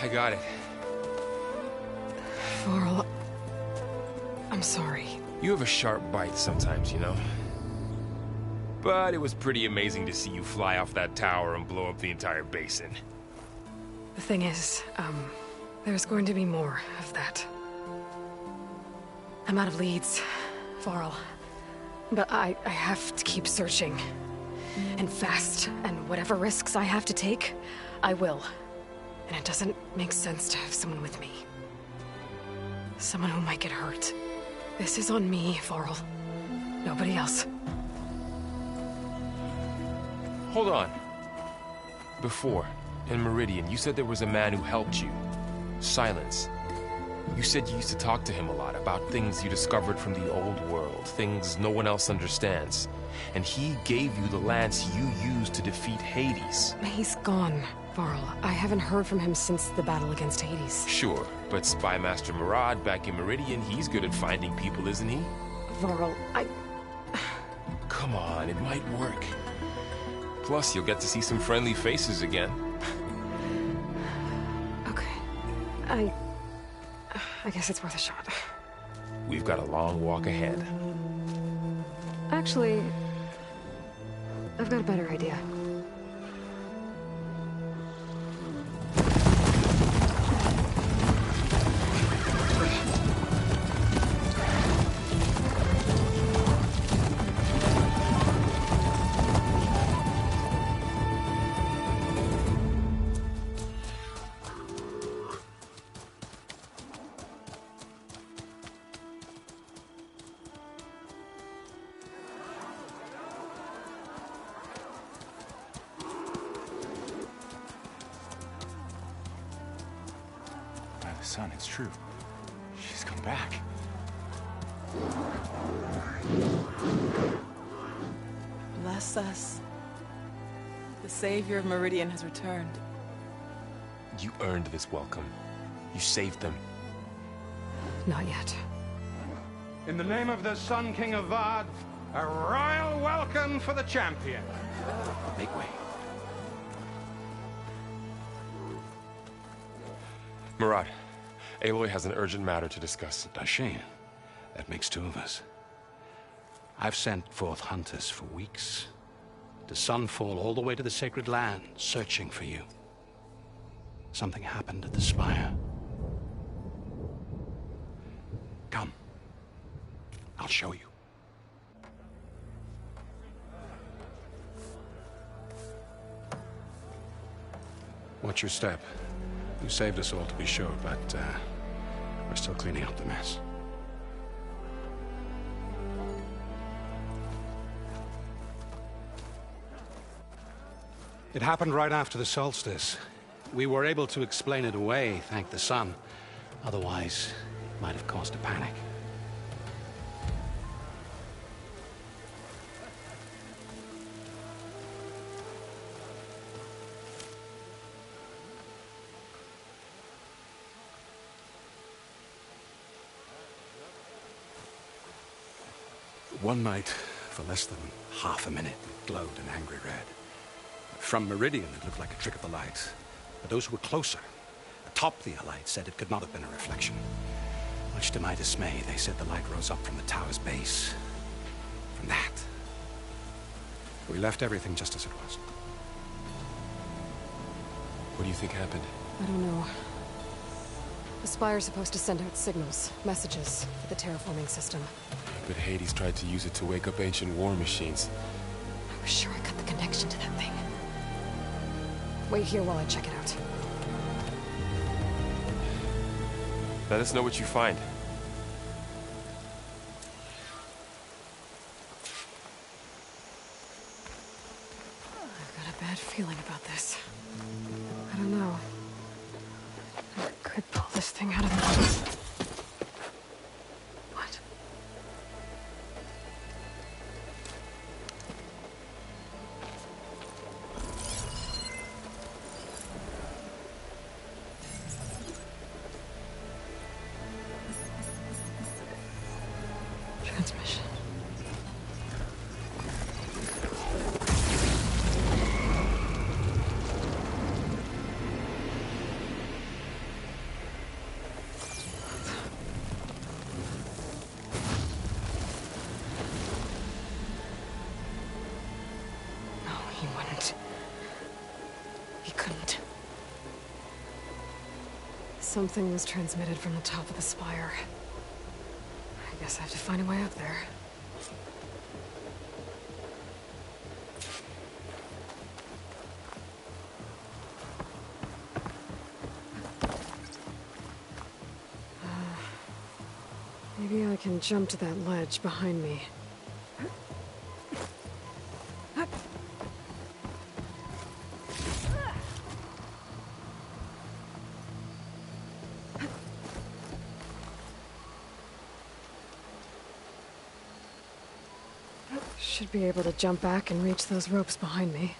I got it. Varl, I'm sorry. You have a sharp bite sometimes, you know? But it was pretty amazing to see you fly off that tower and blow up the entire basin. The thing is, there's going to be more of that. I'm out of leads, Varl. But I have to keep searching. And fast, and whatever risks I have to take, I will. And it doesn't make sense to have someone with me. Someone who might get hurt. This is on me, Varl. Nobody else. Hold on. Before, in Meridian, you said there was a man who helped you. Silence. You said you used to talk to him a lot about things you discovered from the old world, things no one else understands. And he gave you the lance you used to defeat Hades. He's gone, Varl. I haven't heard from him since the battle against Hades. Sure, but Spymaster Murad back in Meridian, he's good at finding people, isn't he? Varl, Come on, it might work. Plus, you'll get to see some friendly faces again. Okay. I guess it's worth a shot. We've got a long walk ahead. Actually, I've got a better idea. Son, it's true. She's come back. Bless us. The savior of Meridian has returned. You earned this welcome. You saved them. Not yet. In the name of the Sun King of Vard, a royal welcome for the champion. Make way. Murad, Aloy has an urgent matter to discuss. Dashane, That makes two of us. I've sent forth hunters for weeks, to Sunfall all the way to the Sacred Land, searching for you. Something happened at the Spire. Come. I'll show you. Watch your step. You saved us all, to be sure, but we're still cleaning up the mess. It happened right after the solstice. We were able to explain it away, thank the sun. Otherwise, it might have caused a panic. One night, for less than half a minute, it glowed an angry red. From Meridian, it looked like a trick of the light. But those who were closer, atop the light, said it could not have been a reflection. Much to my dismay, they said the light rose up from the tower's base. From that. We left everything just as it was. What do you think happened? I don't know. The Spire's supposed to send out signals, messages, for the terraforming system. But Hades tried to use it to wake up ancient war machines. I was sure I got the connection to that thing. Wait here while I check it out. Let us know what you find. I've got a bad feeling about this. I don't know. I could pull this thing out of me. What? Transmission. No, he wouldn't. He couldn't. Something was transmitted from the top of the spire. I guess I have to find a way up there. Maybe I can jump to that ledge behind me. Should be able to jump back and reach those ropes behind me.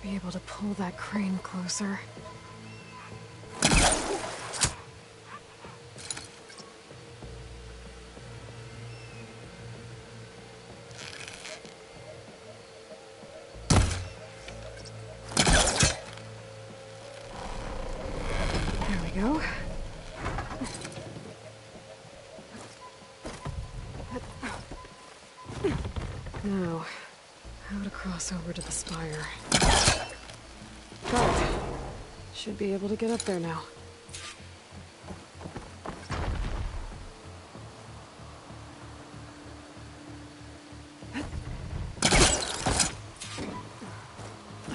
Be able to pull that crane closer. There we go. Now, how to cross over to the spire. Got it. Should be able to get up there now. I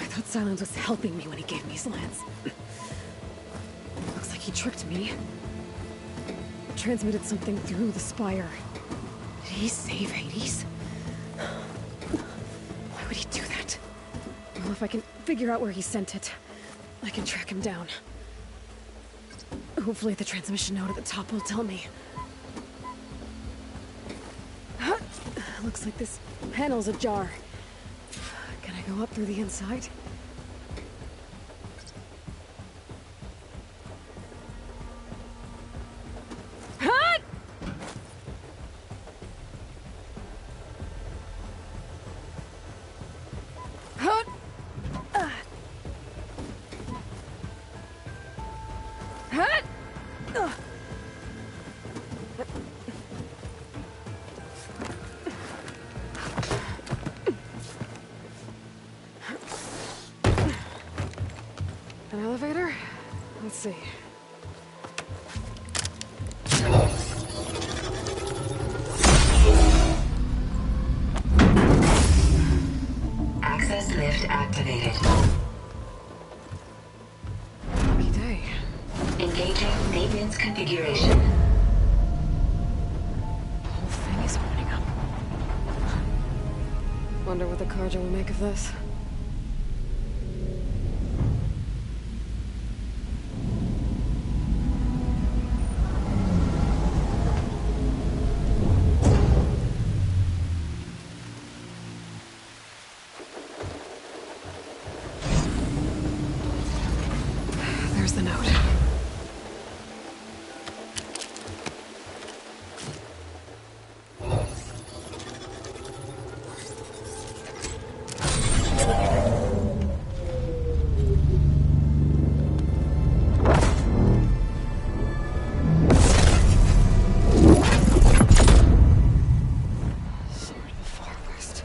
thought Silence was helping me when he gave me his lance. Looks like he tricked me. Transmitted something through the spire. Did he save Hades? Why would he do that? Well, if I can figure out where he sent it, I can track him down. Hopefully the transmission node at the top will tell me. Looks like this panel's ajar. Can I go up through the inside? Hut! Hut! Hut! An elevator? Let's see. Access lift activated. Lucky day. Engaging maintenance configuration. The whole thing is opening up. Wonder what the Carja will make of this. There's the note. Sword of the Far West.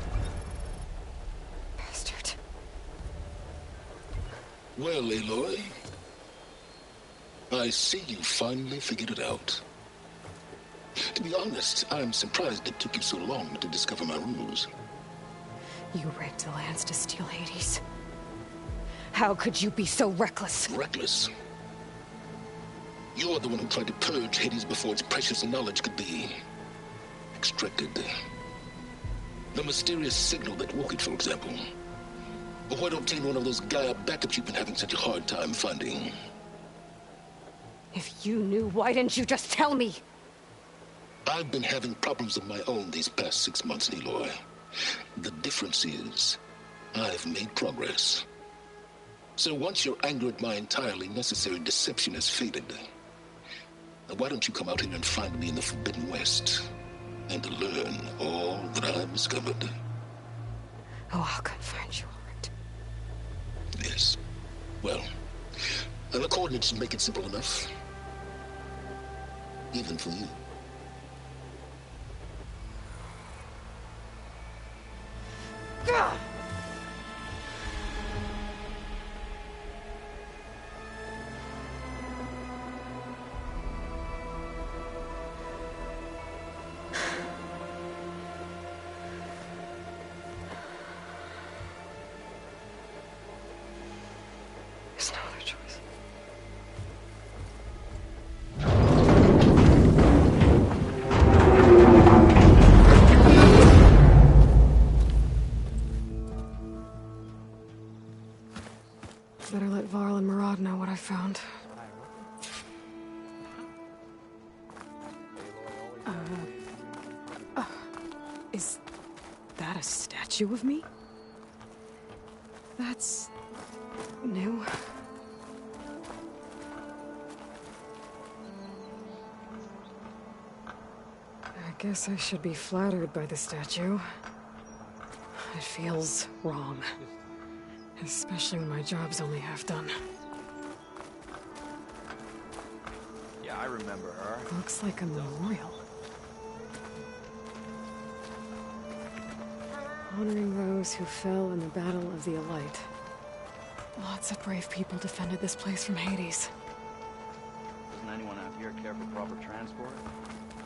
Bastard. Well, Aloy, I see you finally figured it out. To be honest, I'm surprised it took you so long to discover my ruse. You rigged the lands to steal Hades. How could you be so reckless? Reckless? You're the one who tried to purge Hades before its precious knowledge could be extracted. The mysterious signal that woke it, for example. Or why to obtain one of those Gaia backups you've been having such a hard time finding. If you knew, why didn't you just tell me? I've been having problems of my own these past 6 months, Aloy. The difference is, I've made progress. So once your anger at my entirely necessary deception has faded, why don't you come out here and find me in the Forbidden West, and learn all that I've discovered? Oh, I'll come find you, all right. Yes. Well, the coordinates make it simple enough. Even for you. Gah! There's no other choice. Better let Varl and Murad know what I found. Is that a statue of me? That's new. I guess I should be flattered by the statue. It feels wrong. Especially when my job's only half done. Yeah, I remember her. Looks like a memorial. Honoring those who fell in the Battle of the Elite. Lots of brave people defended this place from Hades. Doesn't anyone out here care for proper transport?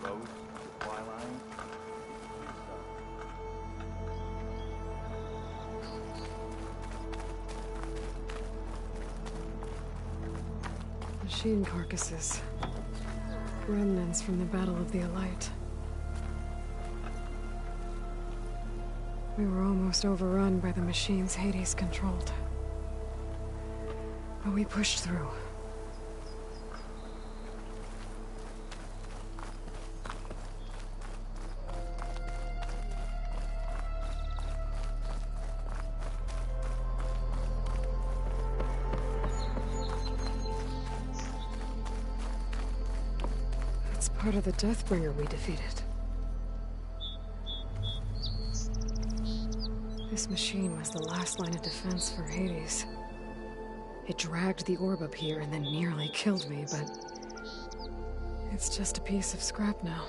Roads, supply lines? Machine carcasses. Remnants from the Battle of the Elite. We were almost overrun by the machines Hades controlled. But we pushed through. It's part of the Deathbringer we defeated. This machine was the last line of defense for Hades. It dragged the orb up here and then nearly killed me, but it's just a piece of scrap now.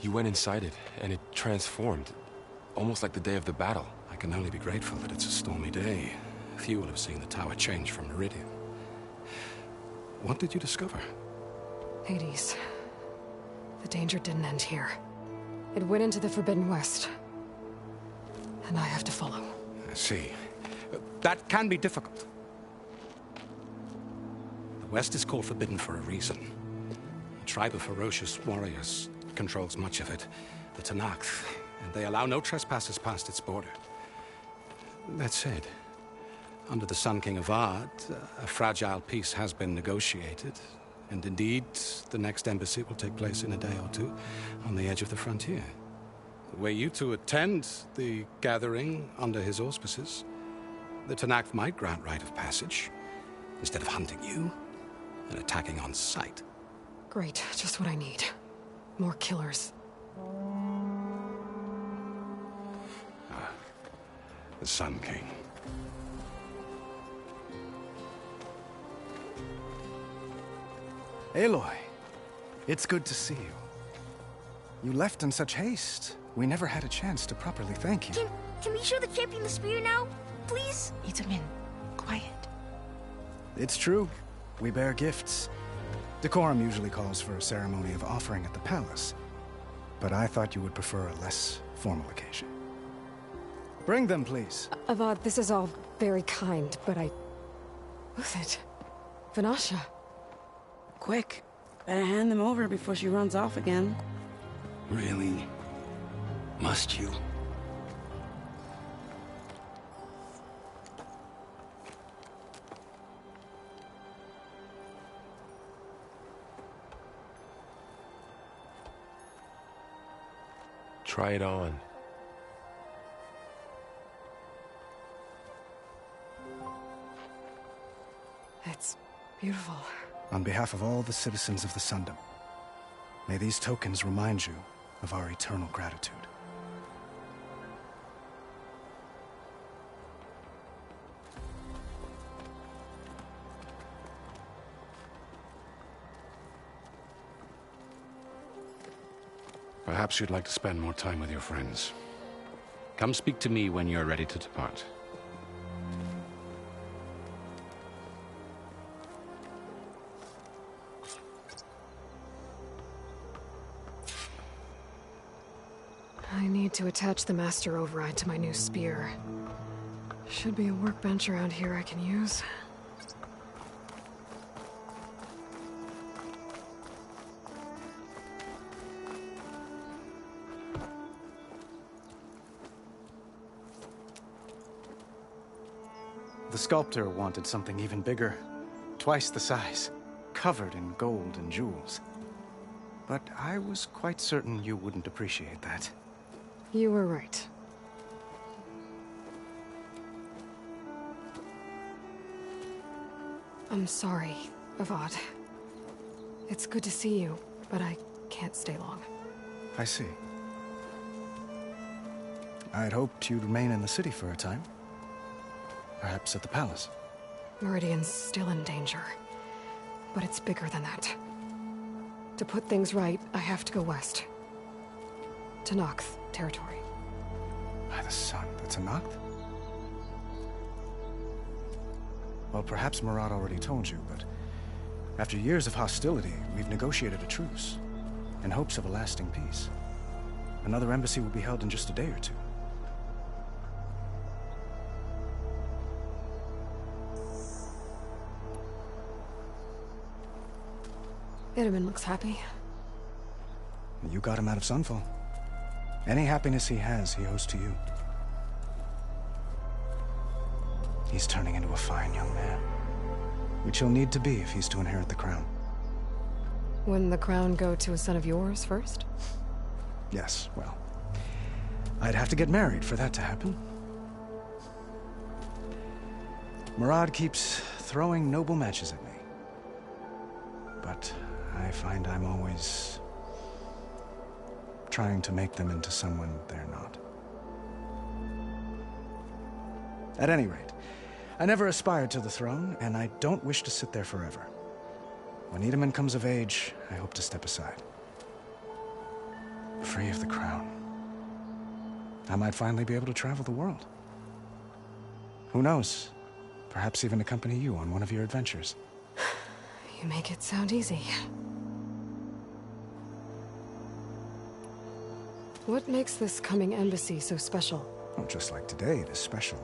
You went inside it, and it transformed. Almost like the day of the battle. I can only be grateful that it's a stormy day. Few will have seen the tower change from Meridian. What did you discover? Hades. The danger didn't end here. It went into the Forbidden West. And I have to follow. I see. That can be difficult. The West is called Forbidden for a reason. A tribe of ferocious warriors controls much of it, the Tenakth, and they allow no trespassers past its border. That said, under the Sun King Avad, a fragile peace has been negotiated, and indeed, the next embassy will take place in a day or two on the edge of the frontier. Were you to attend the gathering under his auspices, the Tenakth might grant right of passage, instead of hunting you and attacking on sight. Great, just what I need. More killers. The Sun King. Aloy, it's good to see you. You left in such haste. We never had a chance to properly thank you. Can we show the champion the spear now? Please? Itamin, quiet. It's true. We bear gifts. Decorum usually calls for a ceremony of offering at the palace, but I thought you would prefer a less formal occasion. Bring them, please. Avad, this is all very kind, but Who's it? Vanasha. Quick. Better hand them over before she runs off again. Really? Must you? Try it on. It's beautiful. On behalf of all the citizens of the Sundom, may these tokens remind you of our eternal gratitude. Perhaps you'd like to spend more time with your friends. Come speak to me when you're ready to depart. I need to attach the Master Override to my new spear. Should be a workbench around here I can use. The sculptor wanted something even bigger, twice the size, covered in gold and jewels. But I was quite certain you wouldn't appreciate that. You were right. I'm sorry, Avad. It's good to see you, but I can't stay long. I see. I'd hoped you'd remain in the city for a time. Perhaps at the palace. Meridian's still in danger, but it's bigger than that. To put things right, I have to go west. Tenakth territory. By the sun, the Tenakth? Well, perhaps Murad already told you, but after years of hostility, we've negotiated a truce, in hopes of a lasting peace. Another embassy will be held in just a day or two. Itamin looks happy. You got him out of Sunfall. Any happiness he has, he owes to you. He's turning into a fine young man, which he'll need to be if he's to inherit the crown. Wouldn't the crown go to a son of yours first? Yes, well, I'd have to get married for that to happen. Murad keeps throwing noble matches at me. But I find I'm always trying to make them into someone they're not. At any rate, I never aspired to the throne, and I don't wish to sit there forever. When Itamen comes of age, I hope to step aside. Free of the crown. I might finally be able to travel the world. Who knows? Perhaps even accompany you on one of your adventures. You make it sound easy. What makes this coming embassy so special? Oh, just like today, it is special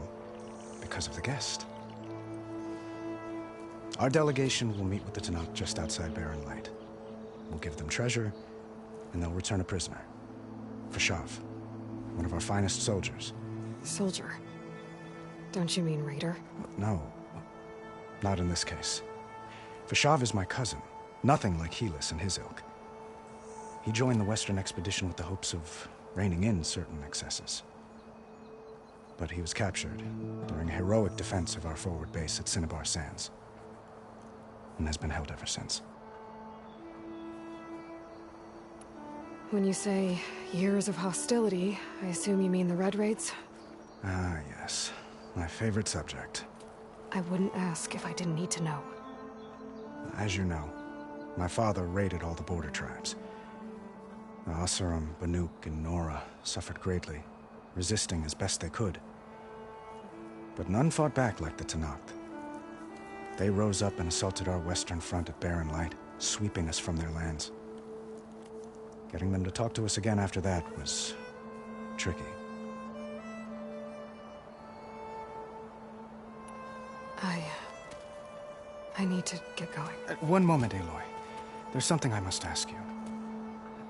because of the guest. Our delegation will meet with the Tenakth just outside Barren Light. We'll give them treasure, and they'll return a prisoner. Fashav, one of our finest soldiers. Soldier? Don't you mean raider? No, not in this case. Fashav is my cousin, nothing like Helis and his ilk. He joined the Western expedition with the hopes of reining in certain excesses. But he was captured during a heroic defense of our forward base at Cinnabar Sands, and has been held ever since. When you say years of hostility, I assume you mean the Red Raids? Ah, yes. My favorite subject. I wouldn't ask if I didn't need to know. As you know, my father raided all the border tribes. The Oseram, Banuk, and Nora suffered greatly, resisting as best they could. But none fought back like the Tenakth. They rose up and assaulted our western front at Barren Light, sweeping us from their lands. Getting them to talk to us again after that was tricky. I need to get going. One moment, Aloy. There's something I must ask you.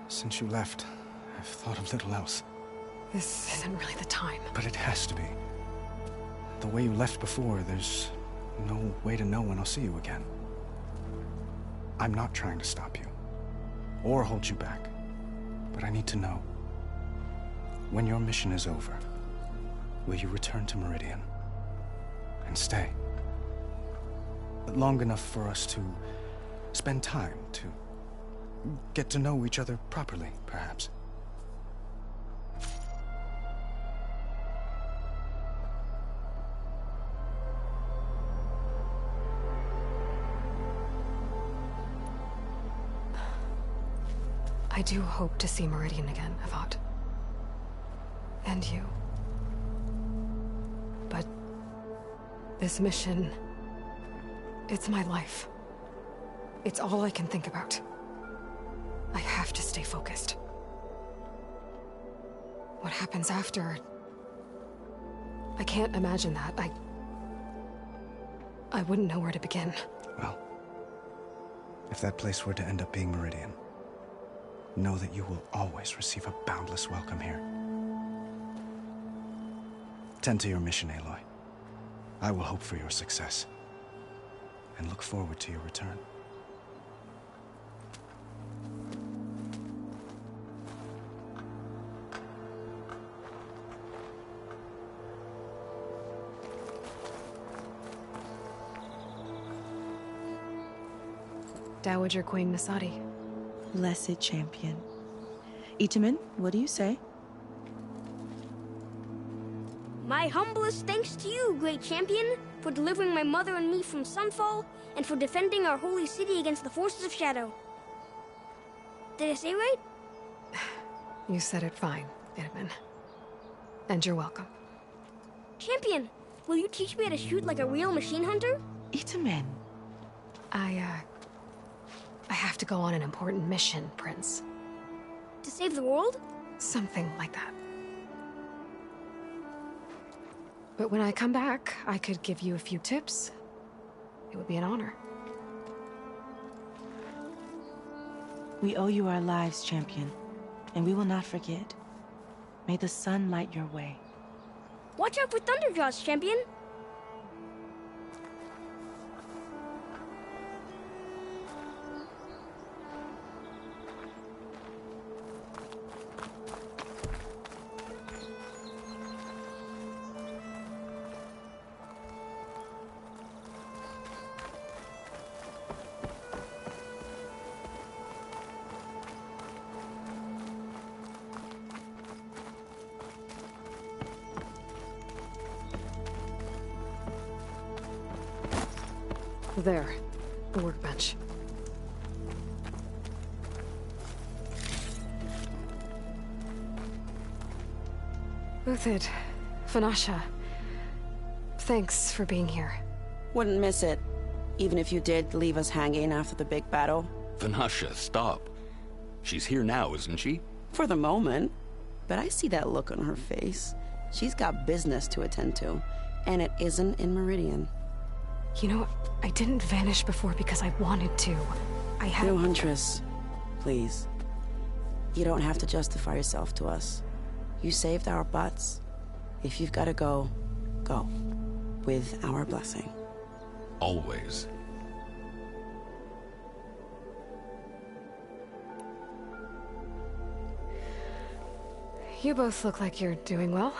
Since you left, I've thought of little else. This isn't really the time. But it has to be. The way you left before, there's no way to know when I'll see you again. I'm not trying to stop you, or hold you back. But I need to know. When your mission is over, will you return to Meridian? And stay? Long enough for us to spend time, to get to know each other properly, perhaps. I do hope to see Meridian again, Avad. And you. But this mission, it's my life. It's all I can think about. I have to stay focused. What happens after? I can't imagine that. I wouldn't know where to begin. Well, if that place were to end up being Meridian, know that you will always receive a boundless welcome here. Tend to your mission, Aloy. I will hope for your success, and look forward to your return. Dowager Queen Nasadi. Blessed champion. Itamen, what do you say? My humblest thanks to you, great champion, for delivering my mother and me from Sunfall, and for defending our holy city against the forces of Shadow. Did I say right? You said it fine, Itamen. And you're welcome. Champion, will you teach me how to shoot like a real machine hunter? Itamen. I have to go on an important mission, Prince. To save the world? Something like that. But when I come back, I could give you a few tips. It would be an honor. We owe you our lives, champion, and we will not forget. May the sun light your way. Watch out for Thunderjaws, champion. There. The workbench. Uthid. Vanasha. Thanks for being here. Wouldn't miss it. Even if you did leave us hanging after the big battle. Vanasha, stop. She's here now, isn't she? For the moment. But I see that look on her face. She's got business to attend to. And it isn't in Meridian. You know, I didn't vanish before because I wanted to. I had... No, Huntress. Please. You don't have to justify yourself to us. You saved our butts. If you've got to go, go. With our blessing. Always. You both look like you're doing well.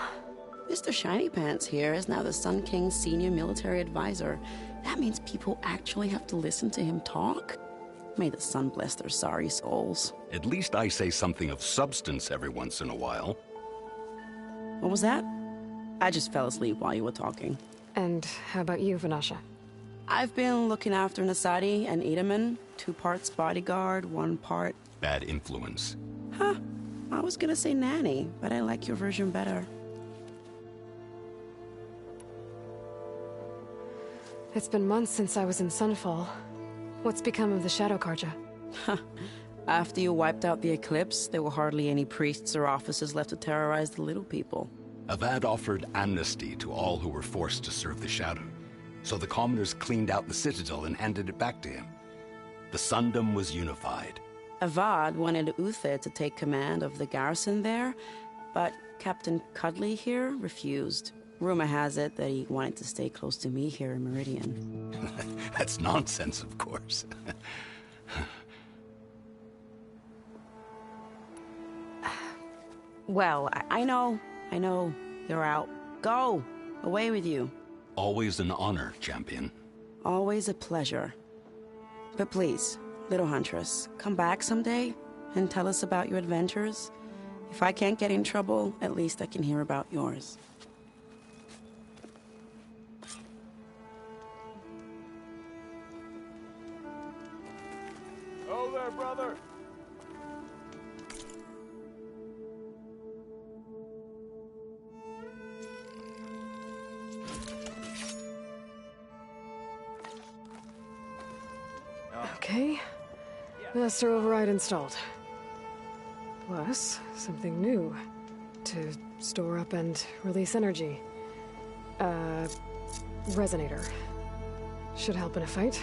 Mr. Shiny Pants here is now the Sun King's senior military advisor. That means people actually have to listen to him talk? May the sun bless their sorry souls. At least I say something of substance every once in a while. What was that? I just fell asleep while you were talking. And how about you, Vanasha? I've been looking after Nasadi and Edaman. 2 parts bodyguard, 1 part... Bad influence. Huh. I was gonna say nanny, but I like your version better. It's been months since I was in Sunfall. What's become of the Shadow Carja? After you wiped out the Eclipse, there were hardly any priests or officers left to terrorize the little people. Avad offered amnesty to all who were forced to serve the Shadow. So the commoners cleaned out the Citadel and handed it back to him. The Sundom was unified. Avad wanted Uthid to take command of the garrison there, but Captain Cudley here refused. Rumor has it that he wanted to stay close to me here in Meridian. That's nonsense, of course. Well, I know. You're out. Go! Away with you. Always an honor, champion. Always a pleasure. But please, little Huntress, come back someday and tell us about your adventures. If I can't get in trouble, at least I can hear about yours. Oh there, brother! Okay. Master Override installed. Plus, something new. To store up and release energy. Resonator. Should help in a fight.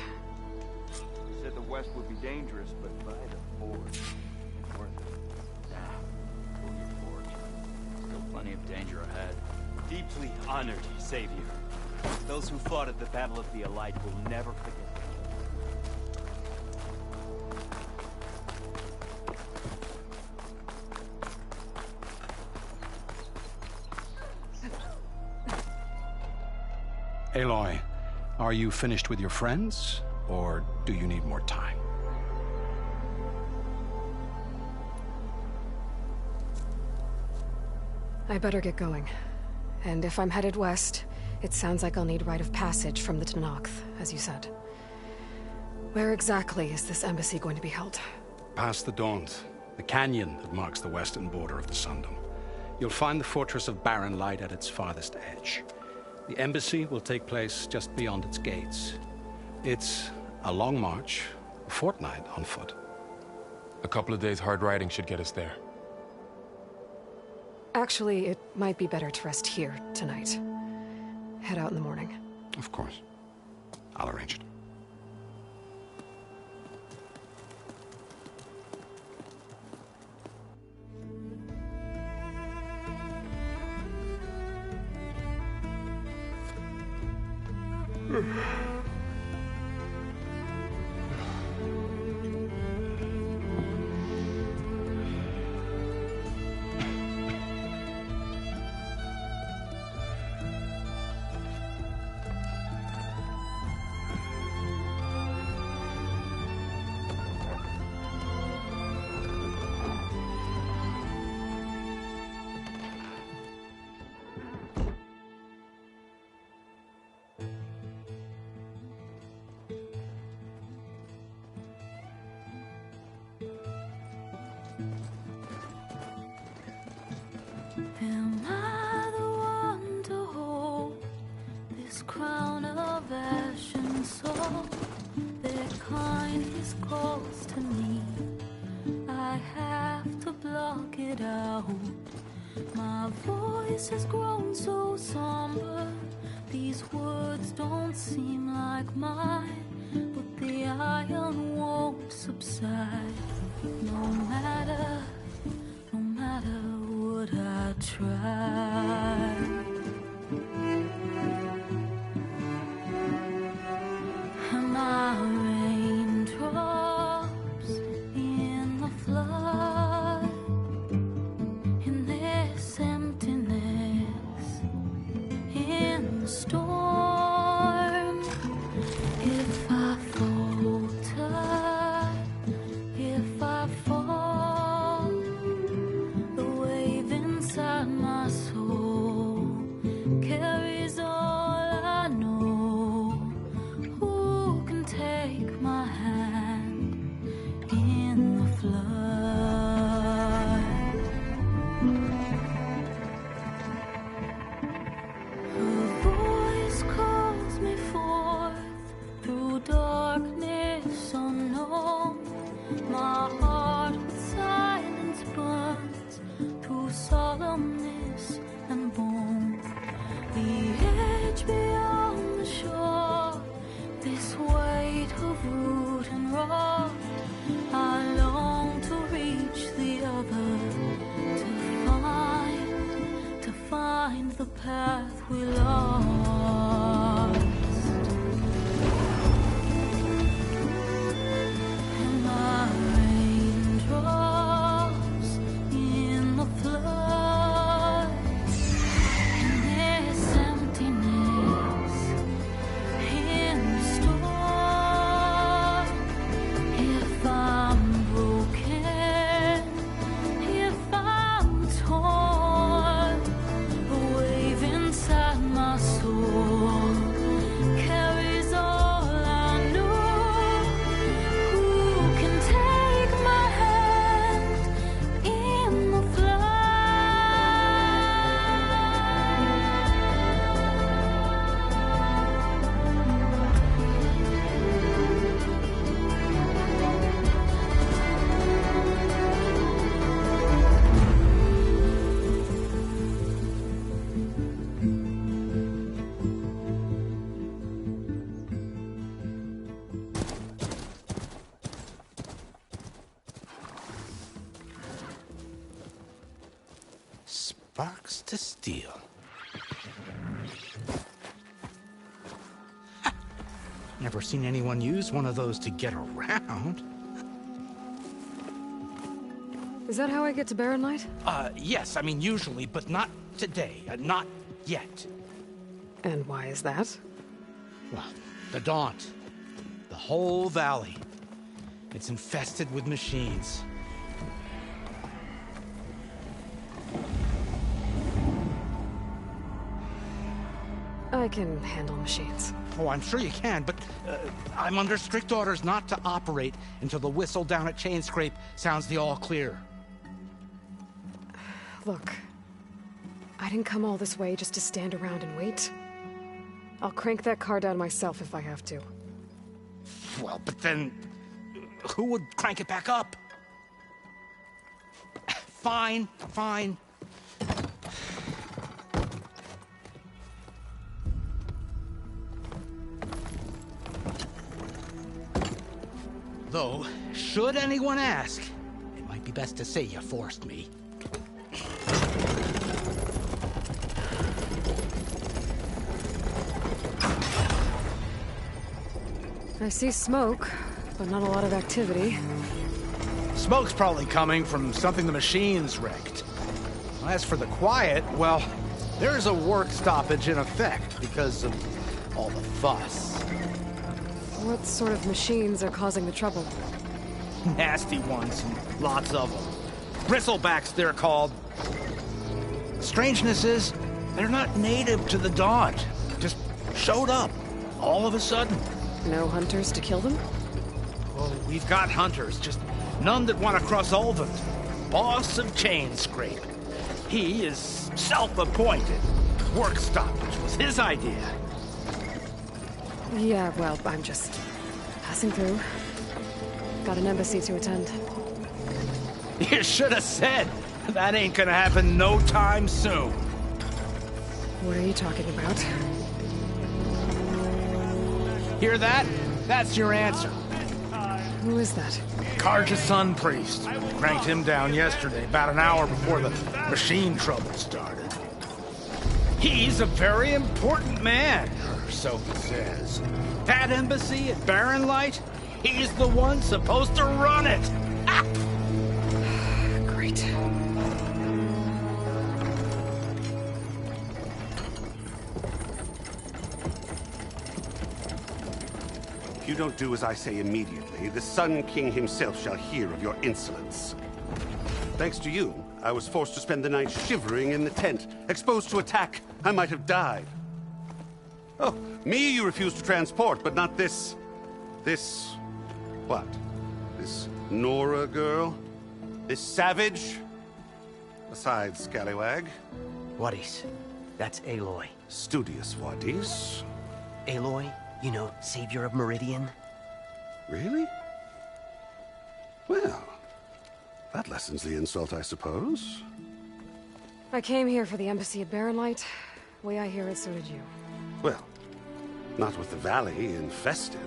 Said the West would be dangerous, but by the Forge, it's worth it. Nah, pull your Forge. Still plenty of danger ahead. Deeply honored, Savior. Those who fought at the Battle of the Allied will never forget. Aloy, are you finished with your friends, or do you need more time? I better get going. And if I'm headed west, it sounds like I'll need rite of passage from the Tenakth, as you said. Where exactly is this embassy going to be held? Past the Daunt, the canyon that marks the western border of the Sundom. You'll find the fortress of Barren Light at its farthest edge. The embassy will take place just beyond its gates. It's a long march, a fortnight on foot. A couple of days hard riding should get us there. Actually, it might be better to rest here tonight. Head out in the morning. Of course. I'll arrange it. this crown of ash and salt, their kindness calls to me. I have to block it out. My voice has grown so somber. These words don't seem like mine, but the iron won't subside. No matter what I try. And my raindrops in the flood, in this emptiness, in the storm. If I falter, if I fall, the wave inside my soul carries all I know. Who can take my hand in the flood? Her voice calls me forth through darkness unknown. My heart with silence burns through solemnness and bone. The edge beyond the shore, this weight of root and rock. I long to reach the other, to find the path we lost. And my raindrops in the flood, in this emptiness, in the storm. If I'm broken, if I'm torn, the wave inside my soul carries all I know. Who can take my hand in the Sparks to steel. Never seen anyone use one of those to get around. Is that how I get to Barren Light? Yes, I mean usually, but not today. Not yet. And why is that? Well, the Daunt. The whole valley. It's infested with machines. I can handle machines. Oh, I'm sure you can, but I'm under strict orders not to operate until the whistle down at Chainscrape sounds the all clear. Look, I didn't come all this way just to stand around and wait. I'll crank that car down myself if I have to. Well, but then who would crank it back up? Fine, fine. Though, should anyone ask, it might be best to say you forced me. I see smoke, but not a lot of activity. Smoke's probably coming from something the machines wrecked. As for the quiet, well, there's a work stoppage in effect because of all the fuss. What sort of machines are causing the trouble? Nasty ones, and lots of them. Bristlebacks, they're called. Strangeness is, they're not native to the Daunt. Just showed up, all of a sudden. No hunters to kill them? Well, we've got hunters, just none that want to cross Ulvund. Boss of Chainscrape. He is self-appointed. Work stoppage was his idea. Yeah, well, I'm just passing through. Got an embassy to attend. You should have said. That ain't gonna happen no time soon. What are you talking about? Hear that? That's your answer. Who is that? Carja's Sun Priest. Cranked him down yesterday, about an hour before the machine trouble started. He's a very important man, or so he says. That embassy at Barren Light, he's the one supposed to run it. Ah! Great. If you don't do as I say immediately, the Sun King himself shall hear of your insolence. Thanks to you, I was forced to spend the night shivering in the tent. Exposed to attack, I might have died. Oh, me you refuse to transport, but not this... what? This Nora girl? This savage? Besides, scallywag. Wadis. That's Aloy. Studious Wadis. Aloy, you know, savior of Meridian. Really? Well, that lessens the insult, I suppose. I came here for the embassy at Barren Light. Way I hear it, so did you. Well, not with the valley infested.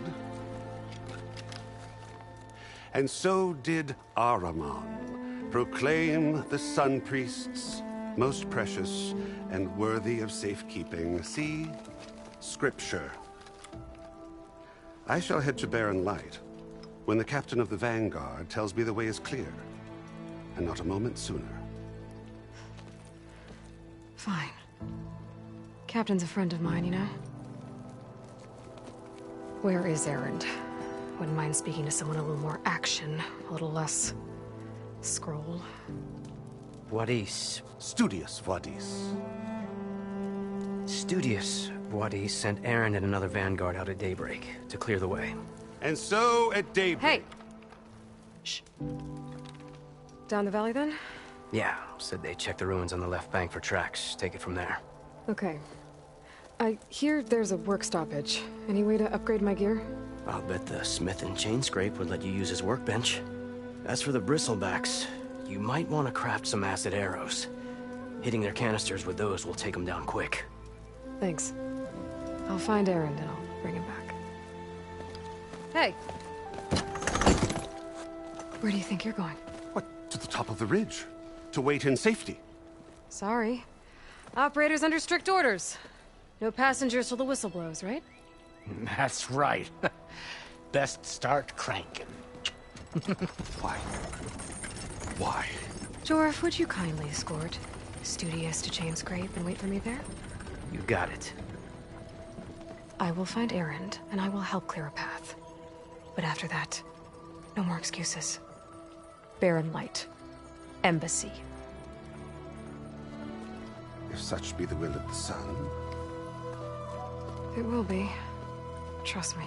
And so did Ahriman, proclaim the Sun Priests most precious and worthy of safekeeping. See? Scripture. I shall head to Barren Light when the captain of the Vanguard tells me the way is clear, and not a moment sooner. Fine. Captain's a friend of mine, you know? Where is Erend? Wouldn't mind speaking to someone a little more action, a little less... scroll. Wadis. Studious Wadis. Studious Wadis sent Erend and another Vanguard out at daybreak to clear the way. And so at daybreak... Hey! Shh. Down the valley, then? Yeah, said they checked the ruins on the left bank for tracks. Take it from there. Okay. I hear there's a work stoppage. Any way to upgrade my gear? I'll bet the Smith and Chainscrape would let you use his workbench. As for the Bristlebacks, you might want to craft some acid arrows. Hitting their canisters with those will take them down quick. Thanks. I'll find Erend and I'll bring him back. Hey! Where do you think you're going? What, to the top of the ridge? To wait in safety? Sorry. Operator's under strict orders. No passengers till the whistle blows, right? That's right. Best start cranking. Why? Why? Jorf, would you kindly escort Studious to Chainscrape and wait for me there? You got it. I will find Erend, and I will help clear a path. But after that, no more excuses. Barren Light. Embassy. If such be the will of the Sun. It will be. Trust me.